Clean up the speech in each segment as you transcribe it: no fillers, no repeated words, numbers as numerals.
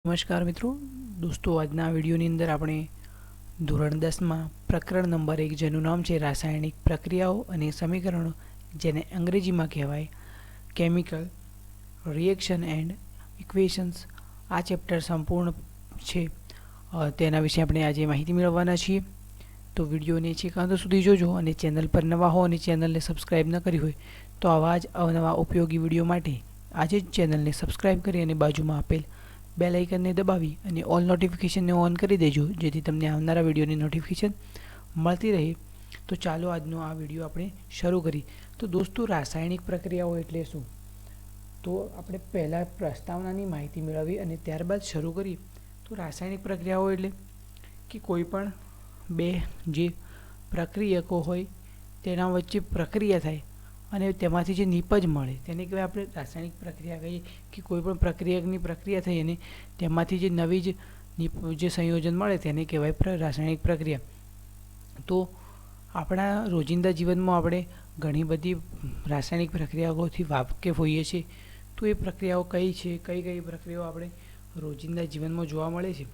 नमस्कार दोस्तों आज विडियोनी अंदर આપણે ધોરણ 10 માં પ્રકરણ નંબર 1 જેનું નામ છે રાસાયણિક પ્રક્રિયાઓ અને સમીકરણો જેને અંગ્રેજીમાં કહેવાય કેમિકલ રિએક્શન એન્ડ ઇક્વેશન્સ આ ચેપ્ટર સંપૂર્ણ છે તેના વિશે આપણે આજે માહિતી મેળવવાના છીએ તો વિડિયોને છેક અંત સુધી જોજો અને ચેનલ પર નવા હો અને ચેનલને સબસ્ક્રાઇબ ન કરી હોય તો આવા જ અવનવા ઉપયોગી વિડિયો માટે આજે જ ચેનલને સબસ્ક્રાઇબ કરી અને બાજુમાં આપેલ बेल आइकन ने दबावी અને ऑल नोटिफिकेशन ने ऑन કરી દેજો જેથી તમને આવનારા વિડિયોની નોટિફિકેશન મળતી રહે તો ચાલો આજનો આ વિડિયો આપણે શરૂ કરી તો દોસ્તો રાસાયણિક પ્રક્રિયાઓ એટલે શું તો આપણે પહેલા પ્રસ્તાવનાની માહિતી મેળવી અને ત્યારબાદ શરૂ કરી તો રાસાયણિક પ્રક્રિયાઓ એટલે કે કોઈ પણ બે જે પ્રક્રિયકો હોય તેના વચ્ચે પ્રક્રિયા થાય અને તેમાંથી જે નિપજ મળે તેને કહેવાય આપણે રાસાયણિક પ્રક્રિયા કહીએ કે કોઈપણ પ્રક્રિયકની પ્રક્રિયા થઈ અને તેમાંથી જે નવી જે સંયોજન મળે તેને કહેવાય રાસાયણિક પ્રક્રિયા તો આપણા રોજિંદા જીવનમાં આપણે ઘણી બધી રાસાયણિક પ્રક્રિયાઓથી વાકેફ હોઈએ છીએ તો એ પ્રક્રિયાઓ કઈ છે કઈ પ્રક્રિયાઓ આપણે રોજિંદા જીવનમાં જોવા મળે છે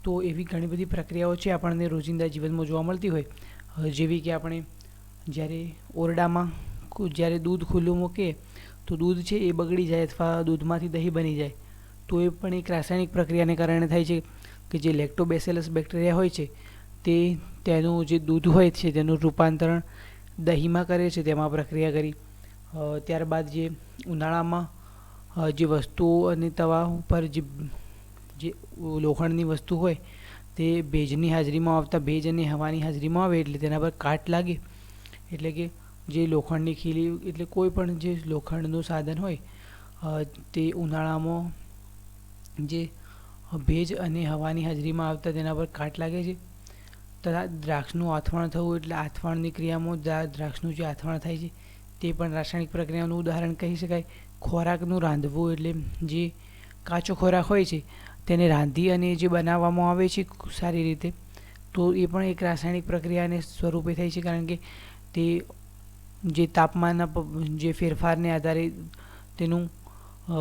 તો એવી ઘણી બધી પ્રક્રિયાઓ છે આપણને રોજિંદા જીવનમાં જોવા મળતી હોય જેવી કે આપણે જ્યારે ઓરડામાં જ્યારે દૂધ ખુલ્લું મૂકે તો દૂધ છે એ બગડી જાય અથવા દૂધમાંથી દહીં બની જાય તો એ પણ એક રાસાયણિક પ્રક્રિયાને કારણે થાય છે કે જે લેક્ટોબેસિલસ બેક્ટેરિયા હોય છે તે તેનું જે દૂધ હોય છે તેનું રૂપાંતરણ દહીંમાં કરે છે તેમાં પ્રક્રિયા કરી ત્યારબાદ જે ઉનાળામાં જે વસ્તુઓ અને તવા ઉપર જે લોખંડની વસ્તુ હોય તે ભેજની હાજરીમાં આવતા ભેજ અને હવાની હાજરીમાં આવે એટલે તેના પર કાટ લાગે એટલે કે જે લોખંડની ખીલી એટલે કોઈ પણ જે લોખંડનું સાધન હોય તે ઉનાળામાં જે ભેજ અને હવાની હાજરીમાં આવતા તેના પર કાટ લાગે છે તથા દ્રાક્ષનું આથવણ થવું એટલે આથવણની ક્રિયામાં દ્રાક્ષનું જે આથવણ થાય છે તે પણ રાસાયણિક પ્રક્રિયાનું ઉદાહરણ કહી શકાય ખોરાકનું રાંધવું એટલે જે કાચો ખોરાક હોય છે તેને રાંધી અને જે બનાવવામાં આવે છે સારી રીતે તો એ પણ એક રાસાયણિક પ્રક્રિયાને સ્વરૂપે થાય છે કારણ કે તે જે તાપમાનના જે ફેરફારને આધારે તેનું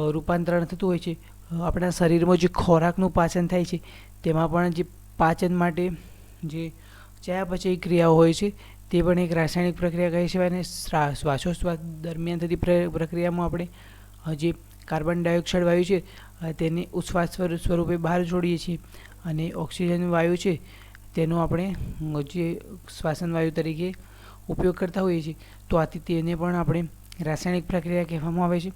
રૂપાંતરણ થતું હોય છે આપણા શરીરમાં જે ખોરાકનું પાચન થાય છે તેમાં પણ જે પાચન માટે જે ચયાપચય ક્રિયાઓ હોય છે તે પણ એક રાસાયણિક પ્રક્રિયા કહી શકાય અને શ્વાસોશ્વાસ દરમિયાન થતી પ્રક્રિયામાં આપણે જે કાર્બન ડાયોક્સાઇડ વાયુ છે તેને ઉચ્છ્વાસ સ્વરૂપે બહાર છોડીએ છીએ અને ઓક્સિજન વાયુ છે તેનો આપણે જે શ્વાસન વાયુ તરીકે ઉપયોગ કરતા હોઈએ છીએ તો આથી તેને પણ આપણે રાસાયણિક પ્રક્રિયા કહેવામાં આવે છે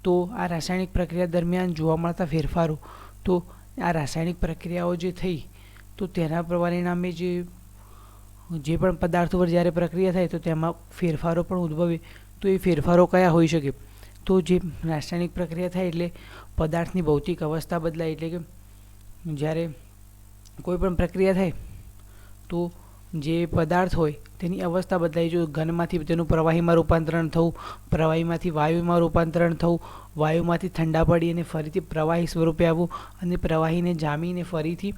તો આ રાસાયણિક પ્રક્રિયા દરમિયાન જોવા મળતા ફેરફારો તો આ રાસાયણિક પ્રક્રિયાઓ જે થઈ તો તેના પરિણામે જે પણ પદાર્થો પર જ્યારે પ્રક્રિયા થાય તો તેમાં ફેરફારો પણ ઉદ્ભવે તો એ ફેરફારો કયા હોઈ શકે તો જે રાસાયણિક પ્રક્રિયા થાય એટલે પદાર્થની ભૌતિક અવસ્થા બદલાય એટલે કે જ્યારે કોઈ પણ પ્રક્રિયા થાય તો જે પદાર્થ હોય તેની અવસ્થા બદલાય જો ઘનમાંથી તેનું પ્રવાહીમાં રૂપાંતરણ થવું પ્રવાહીમાંથી વાયુમાં રૂપાંતરણ થવું વાયુમાંથી ઠંડા પડી અને ફરીથી પ્રવાહી સ્વરૂપે આવવું અને પ્રવાહીને જામીને ફરીથી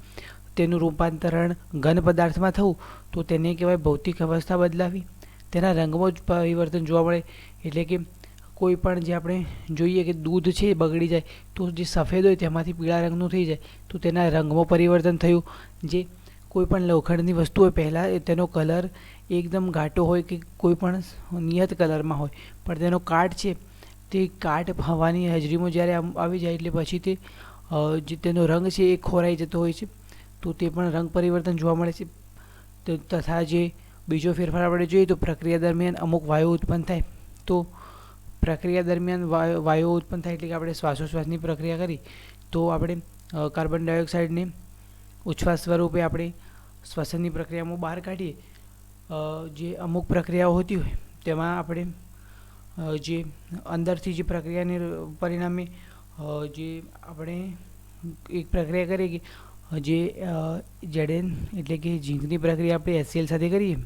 તેનું રૂપાંતરણ ઘન પદાર્થમાં થવું તો તેને કહેવાય ભૌતિક અવસ્થા બદલાવી તેના રંગમાં જ પરિવર્તન જોવા મળે એટલે કે કોઈ પણ જે આપણે જોઈએ કે દૂધ છે બગડી જાય તો જે સફેદ હોય તેમાંથી પીળા રંગનું થઈ જાય તો તેના રંગમાં પરિવર્તન થયું જે કોઈ પણ લોખંડની વસ્તુ હોય પહેલાં તેનો કલર એકદમ ઘાટો હોય કે કોઈ પણ નિયત કલરમાં હોય પણ તેનો કાટ છે તે કાટ હવાની હાજરીમાં જ્યારે આવી જાય એટલે પછી તે જે તેનો રંગ છે એ ખોરાઈ જતો હોય છે તો તે પણ રંગ પરિવર્તન જોવા મળે છે તથા જે બીજો ફેરફાર આપણે જોઈએ તો પ્રક્રિયા દરમિયાન અમુક વાયુ ઉત્પન્ન થાય તો પ્રક્રિયા દરમિયાન વાયુ ઉત્પન્ન થાય એટલે કે આપણે શ્વાસોશ્વાસની પ્રક્રિયા કરી તો આપણે કાર્બન ડાયોક્સાઇડને ઉચ્છ્વાસ સ્વરૂપે આપણે શ્વસનની પ્રક્રિયામાં બહાર કાઢીએ જે અમુક પ્રક્રિયાઓ હોતી હોય તેમાં આપણે જે અંદરથી જે પ્રક્રિયાને પરિણામે જે આપણે એક પ્રક્રિયા કરીએ કે જે ZN એટલે કે ઝીંકની પ્રક્રિયા આપણે HCl સાથે કરીએ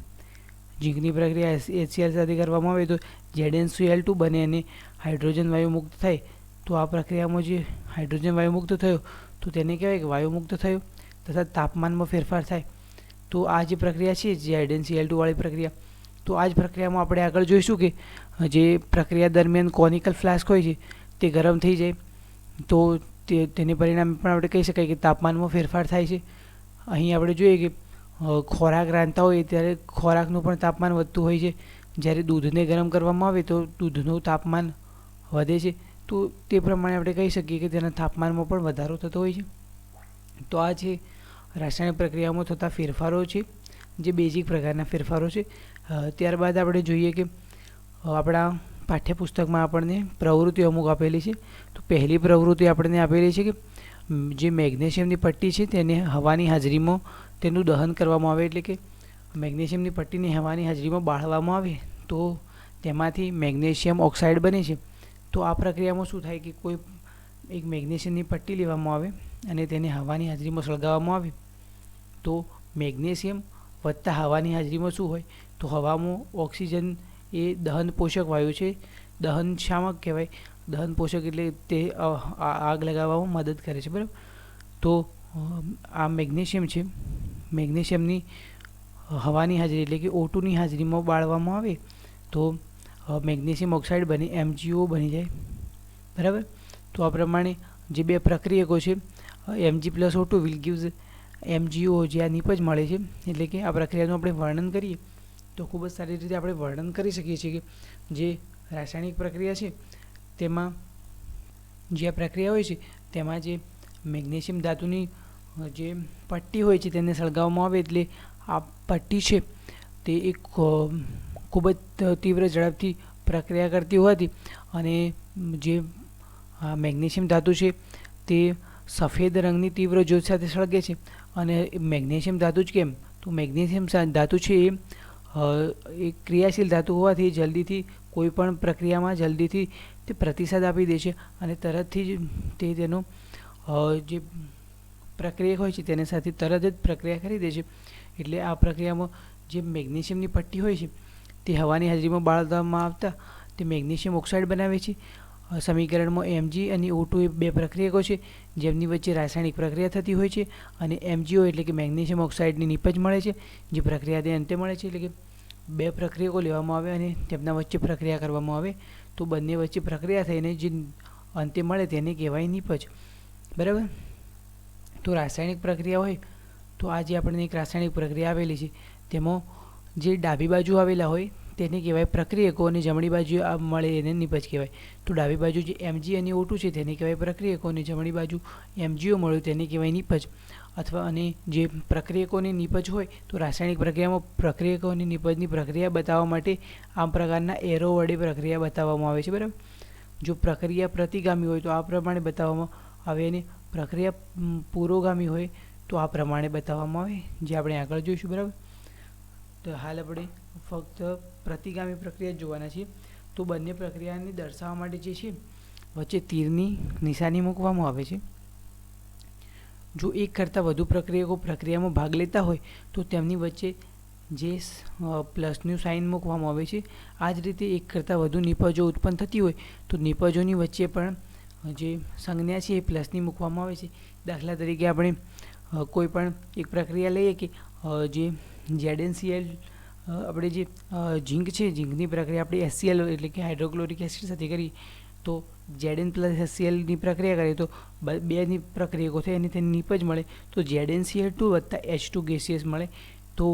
ઝીંકની પ્રક્રિયા HCl સાથે કરવામાં આવે તો ZnCl2 બને અને હાઇડ્રોજન વાયુ મુક્ત થાય તો આ પ્રક્રિયામાં જે હાઇડ્રોજન વાયુ મુક્ત થયો તો તેને કહેવાય કે વાયુ મુક્ત થયો તથા તાપમાનમાં ફેરફાર થાય તો આ જે પ્રક્રિયા છે ZnCl2 વાળી પ્રક્રિયા તો આ જ પ્રક્રિયામાં આપણે આગળ જોઈશું કે જે પ્રક્રિયા દરમિયાન કોનિકલ ફ્લાસ્ક હોય છે તે ગરમ થઈ જાય તો તેને પરિણામે પણ આપણે કહી શકાય કે તાપમાનમાં ફેરફાર થાય છે. અહીં આપણે જોઈએ કે ખોરાક રાંધતા હોય ત્યારે ખોરાકનું પણ તાપમાન વધતું હોય છે. જ્યારે દૂધને ગરમ કરવામાં આવે તો દૂધનું તાપમાન વધે છે. તો તે પ્રમાણે આપણે કહી શકીએ કે તેના તાપમાનમાં પણ વધારો થતો હોય છે. તો આ છે રાસાયણિક પ્રક્રિયામાં થતા ફેરફારો છે, જે બેઝિક પ્રકારના ફેરફારો છે. ત્યારબાદ આપણે જોઈએ કે આપણા પાઠ્યપુસ્તકમાં આપણને પ્રવૃત્તિઓ અમુક આપેલી છે. તો પહેલી પ્રવૃત્તિ આપણને આપેલી છે કે જે મેગ્નેશિયમની પટ્ટી છે તેને હવાની હાજરીમાં તેનું દહન કરવામાં આવે, એટલે કે મેગ્નેશિયમની પટ્ટીને હવાની હાજરીમાં બાળવામાં આવે તો તેમાંથી મેગ્નેશિયમ ઓક્સાઇડ બને છે. તો આ પ્રક્રિયામાં શું થાય કે કોઈ એક મેગ્નેશિયમની પટ્ટી લેવામાં આવે અને તેને હવાની હાજરીમાં સળગાવવામાં આવે તો મેગ્નેશિયમ વત્તા હવાની હાજરીમાં શું હોય તો હવામાં ઓક્સિજન એ દહન પોષક વાયુ છે. દહન શામાં કહેવાય? દહન પોષક એટલે તે આગ લગાવવામાં મદદ કરે છે, બરાબર. તો આ મેગ્નેશિયમ છે, મેગ્નેશિયમની હવાની હાજરી એટલે કે O2ની હાજરીમાં બાળવામાં આવે તો મેગ્નેશિયમ ઓક્સાઇડ બને, MgO બની જાય, બરાબર. તો આ પ્રમાણે જે બે પ્રક્રિયકો છે Mg+O2 વિલ ગીવ્સ MgO, જે આ નિપજ મળે છે. એટલે કે આ પ્રક્રિયાનું આપણે વર્ણન કરીએ તો ખૂબ જ સારી રીતે આપણે વર્ણન કરી શકીએ છીએ કે જે રાસાયણિક પ્રક્રિયા છે તેમાં જે આ પ્રક્રિયા હોય છે તેમાં જે મેગ્નેશિયમ ધાતુની જે પટ્ટી હોય છે તેને સળગાવવામાં આવે એટલે આ પટ્ટી છે તે એક ખૂબ જ તીવ્ર ઝડપથી પ્રક્રિયા કરતી હોવાથી અને જે મેગ્નેશિયમ ધાતુ છે તે સફેદ રંગની તીવ્ર જ્યોત સાથે સળગે છે. અને મેગ્નેશિયમ ધાતુ જ કેમ? તો મેગ્નેશિયમ ધાતુ છે એ ક્રિયાશીલ ધાતુ હોવાથી જલ્દીથી કોઈ પણ પ્રક્રિયામાં જલ્દીથી તે પ્રતિસાદ આપી દે છે અને તરતથી જ તે તેનો જે પ્રક્રિયા હોય છે તેની સાથે તરત જ પ્રક્રિયા કરી દે છે. એટલે આ પ્રક્રિયામાં જે મેગ્નેશિયમની પટ્ટી હોય છે તે હવાની હાજરીમાં બાળવામાં આવતા તે મેગ્નેશિયમ ઓક્સાઇડ બનાવે છે. સમીકરણમાં Mg અને O2 એ બે પ્રક્રિયકો છે જેમની વચ્ચે રાસાયણિક પ્રક્રિયા થતી હોય છે અને MgO એટલે કે મેગ્નેશિયમ ઓક્સાઇડની નિપજ મળે છે, જે પ્રક્રિયાને અંતે મળે છે. એટલે કે બે પ્રક્રિયકો લેવામાં આવે અને તેમના વચ્ચે પ્રક્રિયા કરવામાં આવે તો બંને વચ્ચે પ્રક્રિયા થઈને જે અંતે મળે તેને કહેવાય નિપજ, બરાબર. તો રાસાયણિક પ્રક્રિયા હોય તો આ જે આપણને એક રાસાયણિક પ્રક્રિયા આવેલી છે તેમાં જે ડાબી બાજુ આવેલા હોય તેને કહેવાય પ્રક્રિયકો અને જમણી બાજુ મળે એને નિપજ કહેવાય. તો ડાબી બાજુ જે Mg અને O2 છે તેને કહેવાય પ્રક્રિયકો અને જમણી બાજુ MgO મળ્યું તેને કહેવાય નિપજ. અથવા અને જે પ્રક્રિયકોની નિપજ હોય તો રાસાયણિક પ્રક્રિયામાં પ્રક્રિયકો અને નિપજની પ્રક્રિયા બતાવવા માટે આ પ્રકારના એરો વડે પ્રક્રિયા બતાવવામાં આવે છે, બરાબર. જો પ્રક્રિયા પ્રતિગામી હોય તો આ પ્રમાણે બતાવવામાં આવે અને પ્રક્રિયા પુરોગામી હોય તો આ પ્રમાણે બતાવવામાં આવે, જે આપણે આગળ જોઈશું, બરાબર. તો હાલ આપણે ફક્ત પ્રતિગામી પ્રક્રિયા જોવાના છીએ. તો બંને પ્રક્રિયાને દર્શાવવા માટે જે છે વચ્ચે તીરની નિશાની મૂકવામાં આવે છે. જો એક કરતાં વધુ પ્રક્રિયકો પ્રક્રિયામાં ભાગ લેતા હોય તો તેમની વચ્ચે જે પ્લસનું સાઇન મૂકવામાં આવે છે. આ જ રીતે એક કરતાં વધુ નિપજો ઉત્પન્ન થતી હોય તો નિપજોની વચ્ચે પણ જે સંજ્ઞા છે એ પ્લસની મૂકવામાં આવે છે. દાખલા તરીકે આપણે કોઈ પણ એક પ્રક્રિયા લઈએ કે જે ZnCl આપણે જે ઝીંક છે, ઝીંકની પ્રક્રિયા આપણે HCl એટલે કે હાઇડ્રોક્લોરિક એસિડ સાથે કરીએ તો Zn+HClની પ્રક્રિયા કરીએ તો બેની પ્રક્રિયકો થાય અને તેની નિપજ મળે તો ZnCl2 વત્તા H2 ગેસિયસ મળે. તો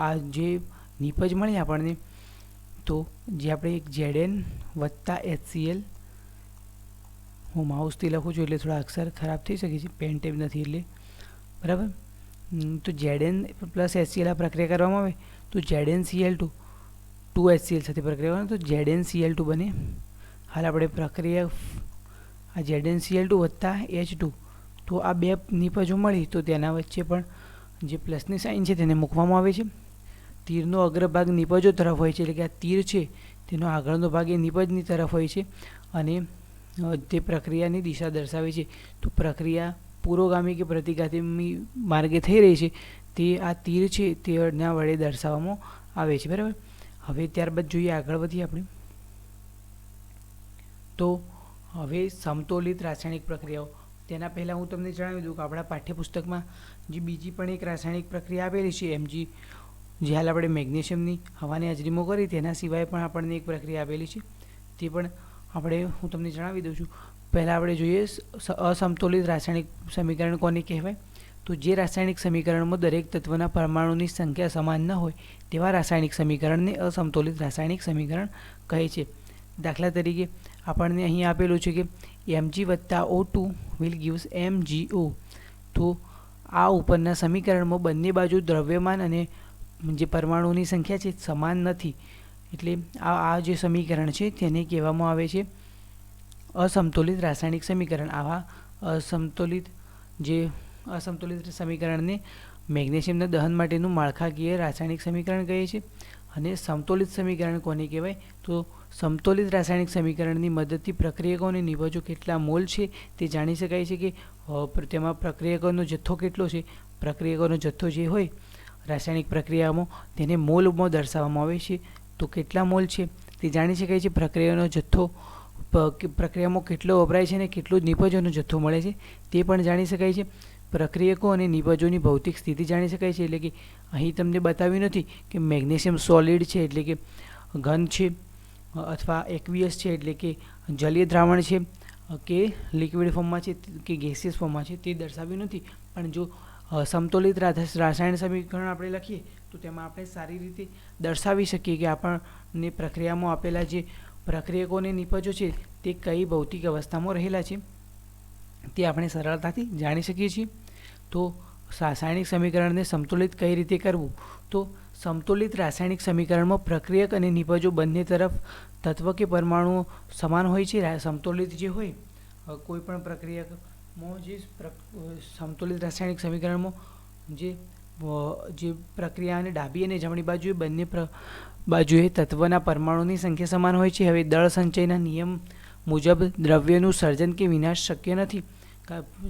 આ જે નિપજ મળે આપણને તો જે આપણે એક Zn વત્તા HCl, હું માઉસથી લખું છું એટલે થોડા અક્ષર ખરાબ થઈ શકે છે, પેન ટેપ નથી એટલે, બરાબર. તો Zn+HCl આ પ્રક્રિયા કરવામાં આવે તો ZnCl2 2HCl સાથે પ્રક્રિયા કરવાની તો ZnCl2 બને. હાલ આપણે પ્રક્રિયા આ ZnCl2 વત્તા H2 તો આ બે નિપજો મળી તો તેના વચ્ચે પણ જે પ્લસની સાઇન છે તેને મૂકવામાં આવે છે. તીરનો અગ્રભાગ નિપજો તરફ હોય છે, એટલે કે આ તીર છે તેનો આગળનો ભાગ એ નિપજની તરફ હોય છે અને તે પ્રક્રિયાની દિશા દર્શાવે છે. તો પ્રક્રિયા પુરોગામી કે પ્રતિગામી માર્ગે થઈ રહી છે તે આ તીર છે તેના વડે દર્શાવવામાં આવે છે, બરાબર. હવે ત્યારબાદ જોઈએ, આગળ વધીએ આપણે. તો હવે સમતોલિત રાસાયણિક પ્રક્રિયાઓ, તેના પહેલાં હું તમને જણાવી દઉં કે આપણા પાઠ્યપુસ્તકમાં જે બીજી પણ એક રાસાયણિક પ્રક્રિયા આપેલી છે Mg, જે હાલ આપણે મેગ્નેશિયમની હવાની હાજરીમાં કરી તેના સિવાય પણ આપણને એક પ્રક્રિયા આપેલી છે તે પણ હું તમને જણાવી દઉં છું. પહેલાં આપણે જોઈએ અસમતોલિત રાસાયણિક સમીકરણ કોને કહેવાય? તો જે રાસાયણિક સમીકરણમાં દરેક તત્વના પરમાણુની સંખ્યા સમાન ન હોય તેવા રાસાયણિક સમીકરણને અસમતોલિત રાસાયણિક સમીકરણ કહે છે. દાખલા તરીકે આપણને અહીં આપેલું છે કે Mg+O2 વિલ ગિવ્સ MgO. તો આ ઉપરના સમીકરણમાં બંને બાજુ દ્રવ્યમાન અને જે પરમાણુની સંખ્યા છે સમાન નથી, એટલે આ જે સમીકરણ છે તેને કહેવામાં આવે છે અસમતોલિત રાસાયણિક સમીકરણ. આવા અસમતોલિત સમીકરણને મેગ્નેશિયમના દહન માટેનું માળખાકીય રાસાયણિક સમીકરણ કહે છે. અને સમતોલિત સમીકરણ કોને કહેવાય? તો સમતોલિત રાસાયણિક સમીકરણની મદદથી પ્રક્રિયકો અને નિપજો કેટલા મોલ છે તે જાણી શકાય છે કે તેમાં પ્રક્રિયકોનો જથ્થો કેટલો છે. પ્રક્રિયકોનો જથ્થો જે હોય રાસાયણિક પ્રક્રિયામાં તેને મોલમાં દર્શાવવામાં આવે છે. તો કેટલા મોલ છે તે જાણી શકાય છે. પ્રક્રિયાનો જથ્થો પ્રક્રિયામાં કેટલો વપરાય છે અને કેટલો નિપજોનો જથ્થો મળે છે તે પણ જાણી શકાય છે. પ્રક્રિયકો અને નિપજોની ભૌતિક સ્થિતિ જાણી શકાય છે. એટલે કે અહીં તમને બતાવ્યું નથી કે મેગ્નેશિયમ સોલિડ છે એટલે કે ઘન છે, અથવા એક્વિયસ છે એટલે કે જલીય દ્રાવણ છે, કે લિક્વિડ ફોર્મમાં છે કે ગેસિયસ ફોર્મમાં છે તે દર્શાવ્યું નથી. પણ જો સમતોલિત રાસાયણ સમીકરણ આપણે લખીએ તો તેમાં આપણે સારી રીતે દર્શાવી શકીએ કે આપણને પ્રક્રિયામાં આપેલા જે પ્રક્રિયકો અને નિપજો છે તે કઈ ભૌતિક અવસ્થામાં રહેલા છે તે આપણે સરળતાથી જાણી શકીએ છીએ. તો રાસાયણિક સમીકરણને સમતોલિત કઈ રીતે કરવું? તો સમતોલિત રાસાયણિક સમીકરણમાં પ્રક્રિયક અને નિપજો બંને તરફ તત્વ કે પરમાણુઓ સમાન હોય છે. સમતોલિત જે હોય કોઈ પણ પ્રક્રિયકમાં જે સમતોલિત રાસાયણિક સમીકરણમાં જે પ્રક્રિયાને ડાબી અને જમણી બાજુએ બંને બાજુએ તત્વના પરમાણુની સંખ્યા સમાન હોય છે. હવે દળ સંચયના નિયમ મુજબ દ્રવ્યનું સર્જન કે વિનાશ શક્ય નથી.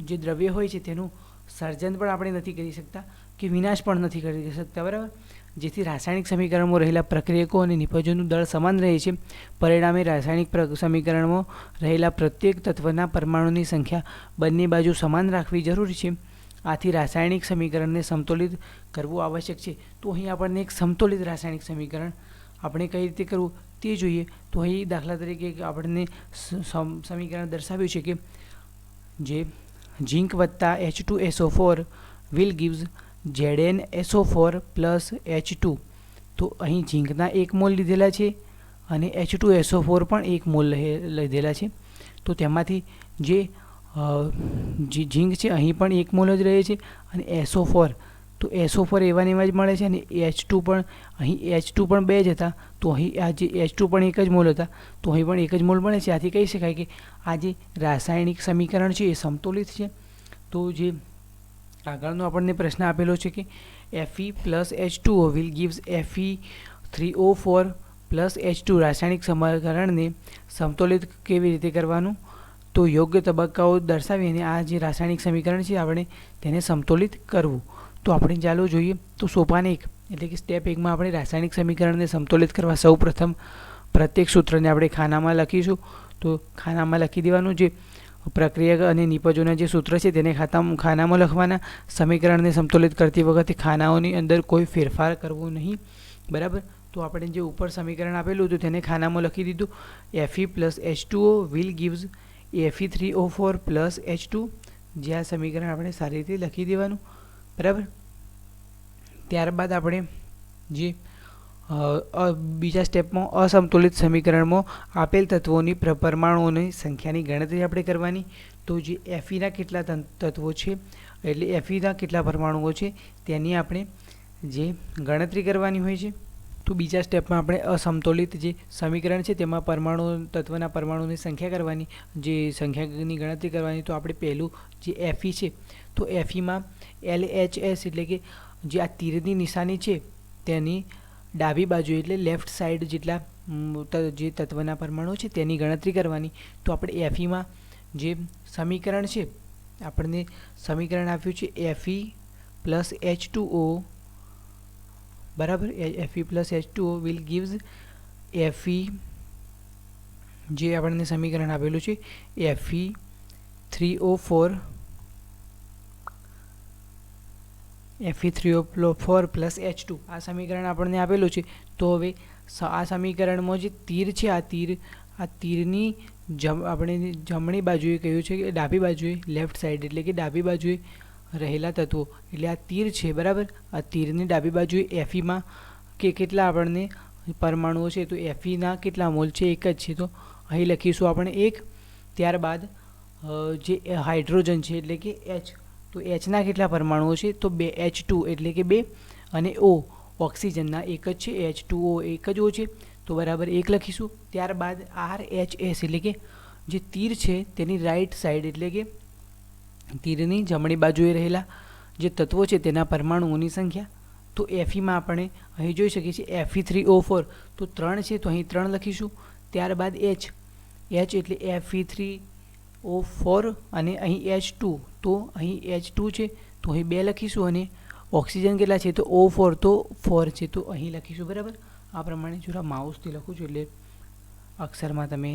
જે દ્રવ્ય હોય છે તેનું સર્જન પણ આપણે નથી કરી શકતા કે વિનાશ પણ નથી કરી શકતા, બરાબર. જેથી રાસાયણિક સમીકરણમાં રહેલા પ્રક્રિયકો અને નિપજોનું દળ સમાન રહે છે. પરિણામે રાસાયણિક સમીકરણમાં રહેલા પ્રત્યેક તત્વના પરમાણુની સંખ્યા બંને બાજુ સમાન રાખવી જરૂરી છે. આથી રાસાયણિક સમીકરણને સમતોલિત કરવું આવશ્યક છે. તો અહીં આપણને એક સમતોલિત રાસાયણિક સમીકરણ આપણે કઈ રીતે કરવું તે જોઈએ. તો અહીં દાખલા તરીકે આપણને સમીકરણ દર્શાવ્યું છે કે જે ઝીંક વત્તા H2SO4 will gives ZnSO4 plus H2. તો અહીં ઝીંકના 1 મોલ લીધેલા છે અને H2SO4 પણ 1 મોલ લીધેલા છે. તો તેમાંથી જે ઝીંક છે અહીં પણ 1 મોલ જ રહે છે અને SO4 તો SO4 એવા ને એવા જ મળે છે અને H2 પણ અહીં H2 પણ 2 જ હતા. તો અહીં આ જે H2 પણ 1 જ મોલ હતા તો અહીં પણ 1 જ મોલ મળે છે. આથી કહી શકાય કે આ જે રાસાયણિક સમીકરણ છે એ સમતોલિત છે. તો જે આગળનો આપણને પ્રશ્ન આપેલો છે કે Fe+H2O will gives Fe3O4 plus H2 રાસાયણિક સમીકરણને સમતોલિત કેવી રીતે કરવાનું? તો યોગ્ય તબક્કાઓ દર્શાવીને આ જે રાસાયણિક સમીકરણ છે આપણે તેને સમતોલિત કરવું. તો આપણે ચાલો જોઈએ. તો સોપાન 1 એટલે કે સ્ટેપ 1માં આપણે રાસાયણિક સમીકરણને સમતોલિત કરવા સૌ પ્રથમ પ્રત્યેક સૂત્રને આપણે ખાનામાં લખીશું. તો ખાનામાં લખી દેવાનું. જે પ્રક્રિયા અને નિપજોના જે સૂત્ર છે તેને ખાનામાં લખવાના. સમીકરણને સમતોલિત કરતી વખતે ખાનાઓની અંદર કોઈ ફેરફાર કરવો નહીં, બરાબર. તો આપણે જે ઉપર સમીકરણ આપેલું હતું તેને ખાનામાં લખી દીધું. Fe+H2O will gives Fe3O4 plus H2. જે આ સમીકરણ આપણે સારી રીતે લખી દેવાનું, બરાબર. ત્યારબાદ આપણે જે બીજા સ્ટેપમાં અસમતોલિત સમીકરણમાં આપેલ તત્વોની પરમાણુઓની સંખ્યાની ગણતરી આપણે કરવાની. તો જે Feના કેટલા તત્વો છે એટલે Feના કેટલા પરમાણુઓ છે તેની આપણે જે ગણતરી કરવાની હોય છે. તો બીજા સ્ટેપમાં આપણે અસમતોલિત જે સમીકરણ છે તેમાં તત્વના પરમાણુની સંખ્યા કરવાની, જે સંખ્યાની ગણતરી કરવાની. તો આપણે પહેલું જે Fe છે તો Feમાં LHS એટલે કે જે આ તીરની નિશાની છે તેની ડાબી બાજુ એટલે લેફ્ટ સાઈડ જેટલા જે તત્વના પરમાણુ છે તેની ગણતરી કરવાની. તો આપણે Feમાં જે સમીકરણ છે આપણને સમીકરણ આપ્યું છે Fe+H2O, બરાબર. Fe+H2O વિલ ગિવ્સ Fe, જે આપણને સમીકરણ આપેલું છે Fe3O4 પ્લસ H2. આ સમીકરણ આપણને આપેલું છે. તો હવે આ સમીકરણમાં જે તીર છે આ તીર આ તીરની આપણે જમણી બાજુએ કહ્યું છે કે ડાબી બાજુએ લેફ્ટ સાઈડ એટલે કે ડાબી બાજુએ રહેલા તત્વો એટલે આ તીર છે બરાબર. આ તીરની ડાબી બાજુએ એફીમાં કેટલા આપણને પરમાણુઓ છે તો એફીના કેટલા મોલ છે? એક જ છે. તો અહીં લખીશું આપણે 1. ત્યારબાદ જે હાઇડ્રોજન છે એટલે કે એચ, તો એચના કેટલા પરમાણુઓ છે? તો 2. H2 એટલે કે 2 અને O ઓક્સિજનના એક જ છે, H2O એક જ O છે તો બરાબર 1 લખીશું. ત્યારબાદ RHS એટલે કે જે તીર છે તેની રાઈટ સાઈડ એટલે કે તીરની જમણી બાજુએ રહેલા જે તત્વો છે તેના પરમાણુઓની સંખ્યા, તો એફીમાં આપણે અહીં જોઈ શકીએ છીએ Fe3O4 તો 3 છે તો અહીં 3 લખીશું. ત્યારબાદ H એટલે Fe3O4 અને અહીં H2 તો અહીં H2 છે તો અહીં 2 લખીશું અને ઓક્સિજન કેટલા છે તો O4 તો 4 છે તો અહીં લખીશું બરાબર. આ પ્રમાણે જોરા માઉસથી લખું છું એટલે અક્ષરમાં તમે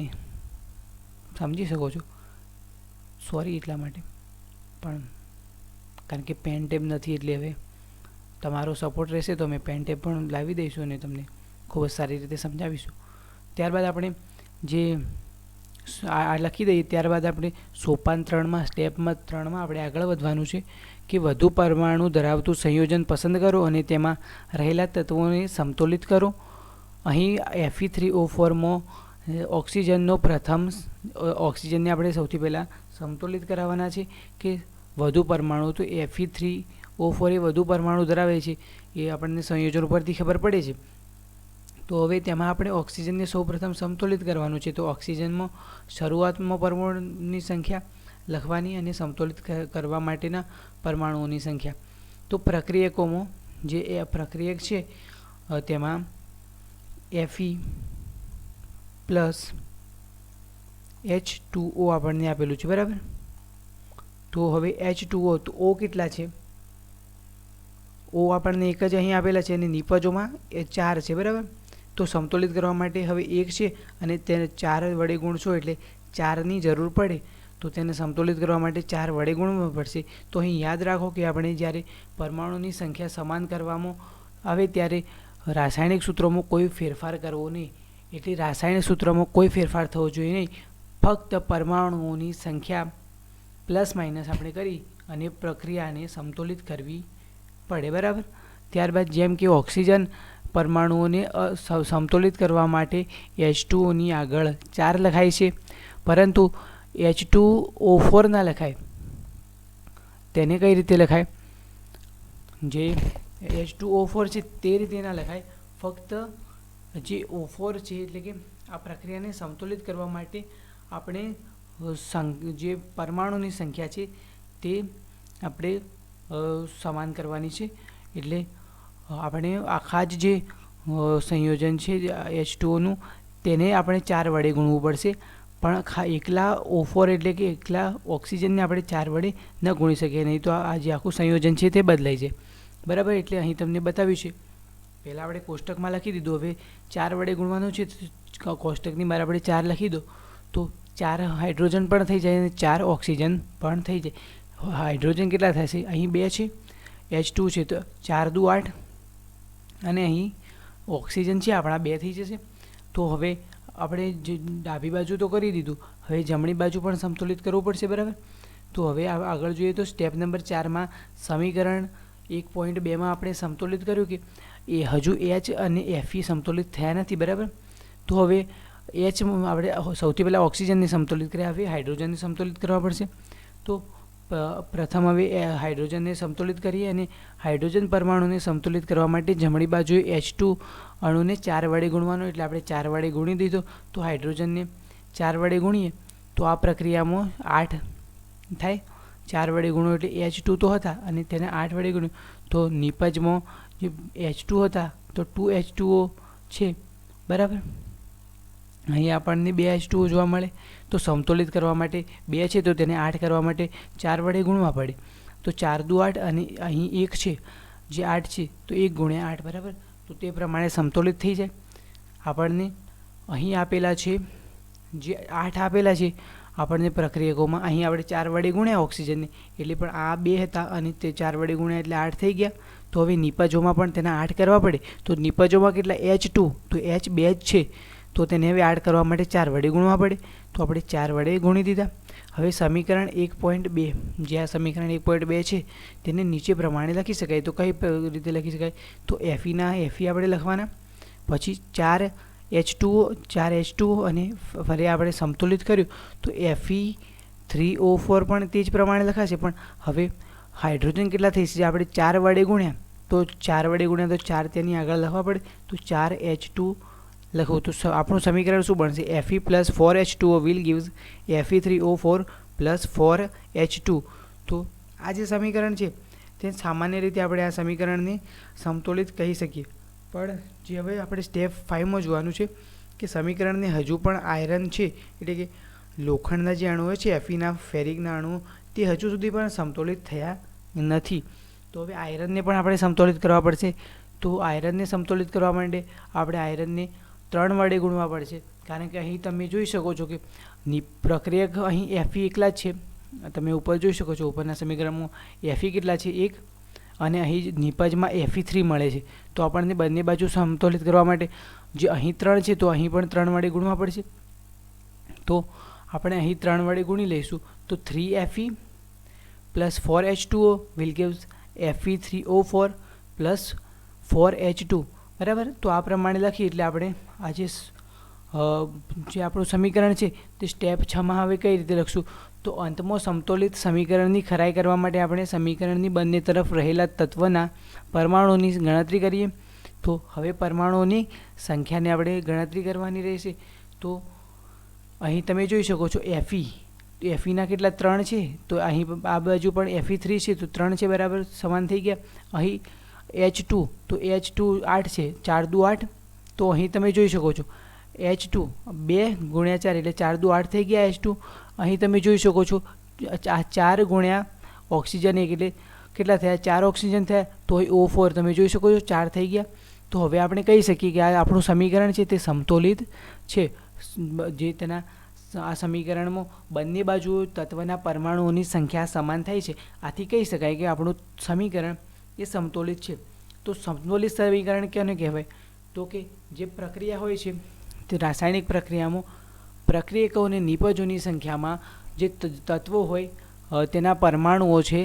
સમજી શકો છો. સોરી એટલા માટે, પણ કારણ કે પેન ટેપ નથી એટલે હવે તમારો સપોર્ટ રહેશે તો અમે પેન ટેપ પણ લાવી દઈશું અને તમને ખૂબ જ સારી રીતે સમજાવીશું. ત્યારબાદ આપણે જે આ લખી દઈએ ત્યારબાદ આપણે સોપાન 3માં સ્ટેપમાં 3માં આપણે આગળ વધવાનું છે કે વધુ પરમાણુ ધરાવતું સંયોજન પસંદ કરો અને તેમાં રહેલા તત્વોને સમતોલિત કરો. અહીં Fe3O4માં ઓક્સિજનનો પ્રથમ ઓક્સિજનને આપણે સૌથી પહેલાં સમતોલિત કરાવવાના છે કે વધુ પરમાણુ, તો Fe3O4 એ વધુ પરમાણુ ધરાવે છે એ આપણને સંયોજન ઉપરથી ખબર પડે છે. તો હવે તેમાં આપણે ઓક્સિજનને સૌપ્રથમ સમતોલિત કરવાનું છે. તો ઓક્સિજનમાં શરૂઆતમાં પરમાણુની સંખ્યા લખવાની અને સમતોલિત કરવા માટેના પરમાણુઓની સંખ્યા. તો પ્રક્રિયકોમાં જે પ્રક્રિયક છે તેમાં Fe પ્લસ H2O આપણને આપેલું છે બરાબર. તો હવે H2O તો O કેટલા છે? O આપણને એક જ અહીં આપેલા છે અને નિપજોમાં એ 4 છે બરાબર. તો સમતોલિત કરવા માટે હવે 1 છે અને તેને 4 વડે ગુણશો એટલે 4ની જરૂર પડે તો તેને સમતોલિત કરવા માટે 4 વડે ગુણવું પડશે. તો અહીં યાદ રાખો કે આપણે જ્યારે પરમાણુની સંખ્યા સમાન કરવામાં આવે ત્યારે રાસાયણિક સૂત્રોમાં કોઈ ફેરફાર કરવો નહીં. એટલે રાસાયણિક સૂત્રમાં કોઈ ફેરફાર થવો જોઈએ નહીં. ફક્ત પરમાણુઓની સંખ્યા પ્લસ માઇનસ આપણે કરી અને પ્રક્રિયાને સમતોલિત કરવી પડે બરાબર. ત્યારબાદ જેમ કે ઓક્સિજન પરમાણુઓને સમતોલિત કરવા માટે H2Oની આગળ 4 લખાય છે પરંતુ H2O4 ના લખાય. તેને કઈ રીતે લખાય? જે H2O4 છે તે રીતે ના લખાય. ફક્ત જે O4 છે એટલે કે આ પ્રક્રિયાને સમતોલિત કરવા માટે આપણે જે પરમાણુની સંખ્યા છે તે આપણે સમાન કરવાની છે. એટલે આપણે આખા જ જે સંયોજન છે H2Oનું તેને આપણે 4 વડે ગુણવું પડશે, પણ એકલા O4 એટલે કે એકલા ઓક્સિજનને આપણે 4 વડે ન ગુણી શકીએ, નહીં તો આ જે આખું સંયોજન છે તે બદલાઈ જાય બરાબર. એટલે અહીં તમને બતાવ્યું છે. પહેલાં આપણે કોષ્ટકમાં લખી દીધું, હવે 4 વડે ગુણવાનું છે તો કોષ્ટકની બહાર આપણે 4 લખી દો તો 4 હાઇડ્રોજન પણ થઈ જાય અને 4 ઓક્સિજન પણ થઈ જાય. હાઇડ્રોજન કેટલા થશે? અહીં 2 છે, H2 છે તો 4 દુ 8 અને અહીં ઓક્સિજન છે આપણા 2 થઈ જશે. તો હવે આપણે જે ડાબી બાજુ તો કરી દીધું, હવે જમણી બાજુ પણ સમતોલિત કરવું પડશે બરાબર. તો હવે આગળ જોઈએ તો સ્ટેપ નંબર 4માં સમીકરણ 1.2માં આપણે સમતોલિત કર્યું કે એ હજુ H અને Fe સમતોલિત થયા નથી બરાબર. તો હવે H આપણે સૌથી પહેલાં ઓક્સિજનને સમતોલિત કર્યા, હવે હાઇડ્રોજનને સમતોલિત કરવા પડશે. તો પ્રથમ હવે હાઇડ્રોજનને સમતોલિત કરીએ અને હાઇડ્રોજન પરમાણુને સમતોલિત કરવા માટે જમણી બાજુએ H2 અણુને 4 વડે ગુણવાનો, એટલે આપણે 4 વડે ગુણી દીધો. તો હાઇડ્રોજનને 4 વડે ગુણીએ તો આ પ્રક્રિયામાં 8 થાય. 4 વડે ગુણો એટલે H2 તો હતા અને તેને 8 વડે ગુણ્યું તો નિપજમાં જે H2 હતા તો 2H2O છે બરાબર. અહીં આપણને 2 H2O જોવા મળે. તો સમતોલિત કરવા માટે 2 છે તો તેને 8 કરવા માટે 4 વડે ગુણવા પડે. તો 4 દુ 8 અને અહીં 1 છે જે 8 છે તો 1 ગુણ્યા 8 બરાબર. તો તે પ્રમાણે સમતોલિત થઈ જાય. આપણને અહીં આપેલા છે જે 8 આપેલા છે આપણને પ્રક્રિયકોમાં, અહીં આપણે 4 વડે ગુણ્યા ઓક્સિજનને એટલે પણ આ 2 હતા અને તે 4 વડે ગુણ્યા એટલે 8 થઈ ગયા. તો હવે નિપજોમાં પણ તેના 8 કરવા પડે. તો નિપજોમાં કેટલા? H2 તો H 2 જ છે તો તો તેને હવે એડ કરવા માટે 4 વડે ગુણવા પડે, તો આપણે 4 વડે ગુણી દીધા. હવે સમીકરણ 1.2 જે આ સમીકરણ 1.2 છે તેને નીચે પ્રમાણે લખી શકાય. તો કઈ રીતે લખી શકાય? તો એફીના એફી આપણે લખવાના, પછી 4H2O અને ફરી આપણે સમતુલિત કર્યું તો Fe3O4 પણ તે જ પ્રમાણે લખાશે. પણ હવે હાઇડ્રોજન કેટલા થઈ છે? આપણે 4 વડે ગુણ્યા, તો 4 વડે ગુણ્યા તો 4 તેની આગળ લખવા પડે, તો 4H2 લખવું. તો આપણું સમીકરણ શું બનશે? Fe plus 4H2O will gives Fe3O4 plus 4H2. તો આ જે સમીકરણ છે તે સામાન્ય રીતે આપણે આ સમીકરણને સમતુલિત કહી શકીએ. પણ જે હવે આપણે સ્ટેપ 5માં જોવાનું છે કે સમીકરણને હજુ પણ આયરન છે એટલે કે લોખંડના જે અણુઓ છે એફીના ફેરિકના અણુઓ તે હજુ સુધી પણ સમતુલિત થયા નથી. તો હવે આયરનને પણ આપણે સમતુલિત કરવા પડશે. તો આયરનને સમતુલિત કરવા માટે આપણે આયરનને 3 વડે ગુણવા પડશે, કારણ કે અહીં તમે જોઈ શકો છો કે પ્રક્રિયક અહીં એફી એકલા જ છે. તમે ઉપર જોઈ શકો છો ઉપરના સમીકરણમાં એફી કેટલા છે? 1, અને અહીં નિપજમાં Fe3 મળે છે. તો આપણને બંને બાજુ સમતુલિત કરવા માટે જે અહીં 3 છે તો અહીં પણ 3 વડે ગુણવા પડશે. તો આપણે અહીં 3 વડે ગુણી લઈશું તો 3Fe plus 4H2O will gives Fe3O4 plus 4H2, બરાબર. તો આ પ્રમાણે લખીએ એટલે આપણે આ જે આપણું સમીકરણ છે તે સ્ટેપ 6માં હવે કઈ રીતે લખશું? તો અંતમાં સમતુલિત સમીકરણની ખરાઈ કરવા માટે આપણે સમીકરણની બંને તરફ રહેલા તત્વના પરમાણુઓની ગણતરી કરીએ. તો હવે પરમાણુઓની સંખ્યાને આપણે ગણતરી કરવાની રહેશે. તો અહીં તમે જોઈ શકો છો એફીના કેટલા 3 છે, તો અહીં આ બાજુ પણ Fe3 છે તો 3 છે, બરાબર સમાન થઈ ગયા. અહીં H2 તો H2 8 છે, 4 દુ 8. તો અહીં તમે જોઈ શકો છો H2 2 ગુણ્યા 4 એટલે 4 દુ 8 થઈ ગયા H2. અહીં તમે જોઈ શકો છો 4 ગુણ્યા ઓક્સિજન 1 એટલે કેટલા થયા? 4 ઓક્સિજન થયા. તો અહીં O4 તમે જોઈ શકો છો 4 થઈ ગયા. તો હવે આપણે કહી શકીએ કે આ આપણું સમીકરણ છે તે સમતુલિત છે. જે તેના આ સમીકરણમાં બંને બાજુ તત્વના પરમાણુઓની સંખ્યા સમાન થાય છે. આથી કહી શકાય કે આપણું સમીકરણ એ સમતુલિત છે. તો સમતુલિત સમીકરણ કેને કહેવાય? તો કે જે પ્રક્રિયા હોય છે તે રાસાયણિક પ્રક્રિયામાં પ્રક્રિયકો અને નિપજોની સંખ્યામાં જે તત્વો હોય તેના પરમાણુઓ છે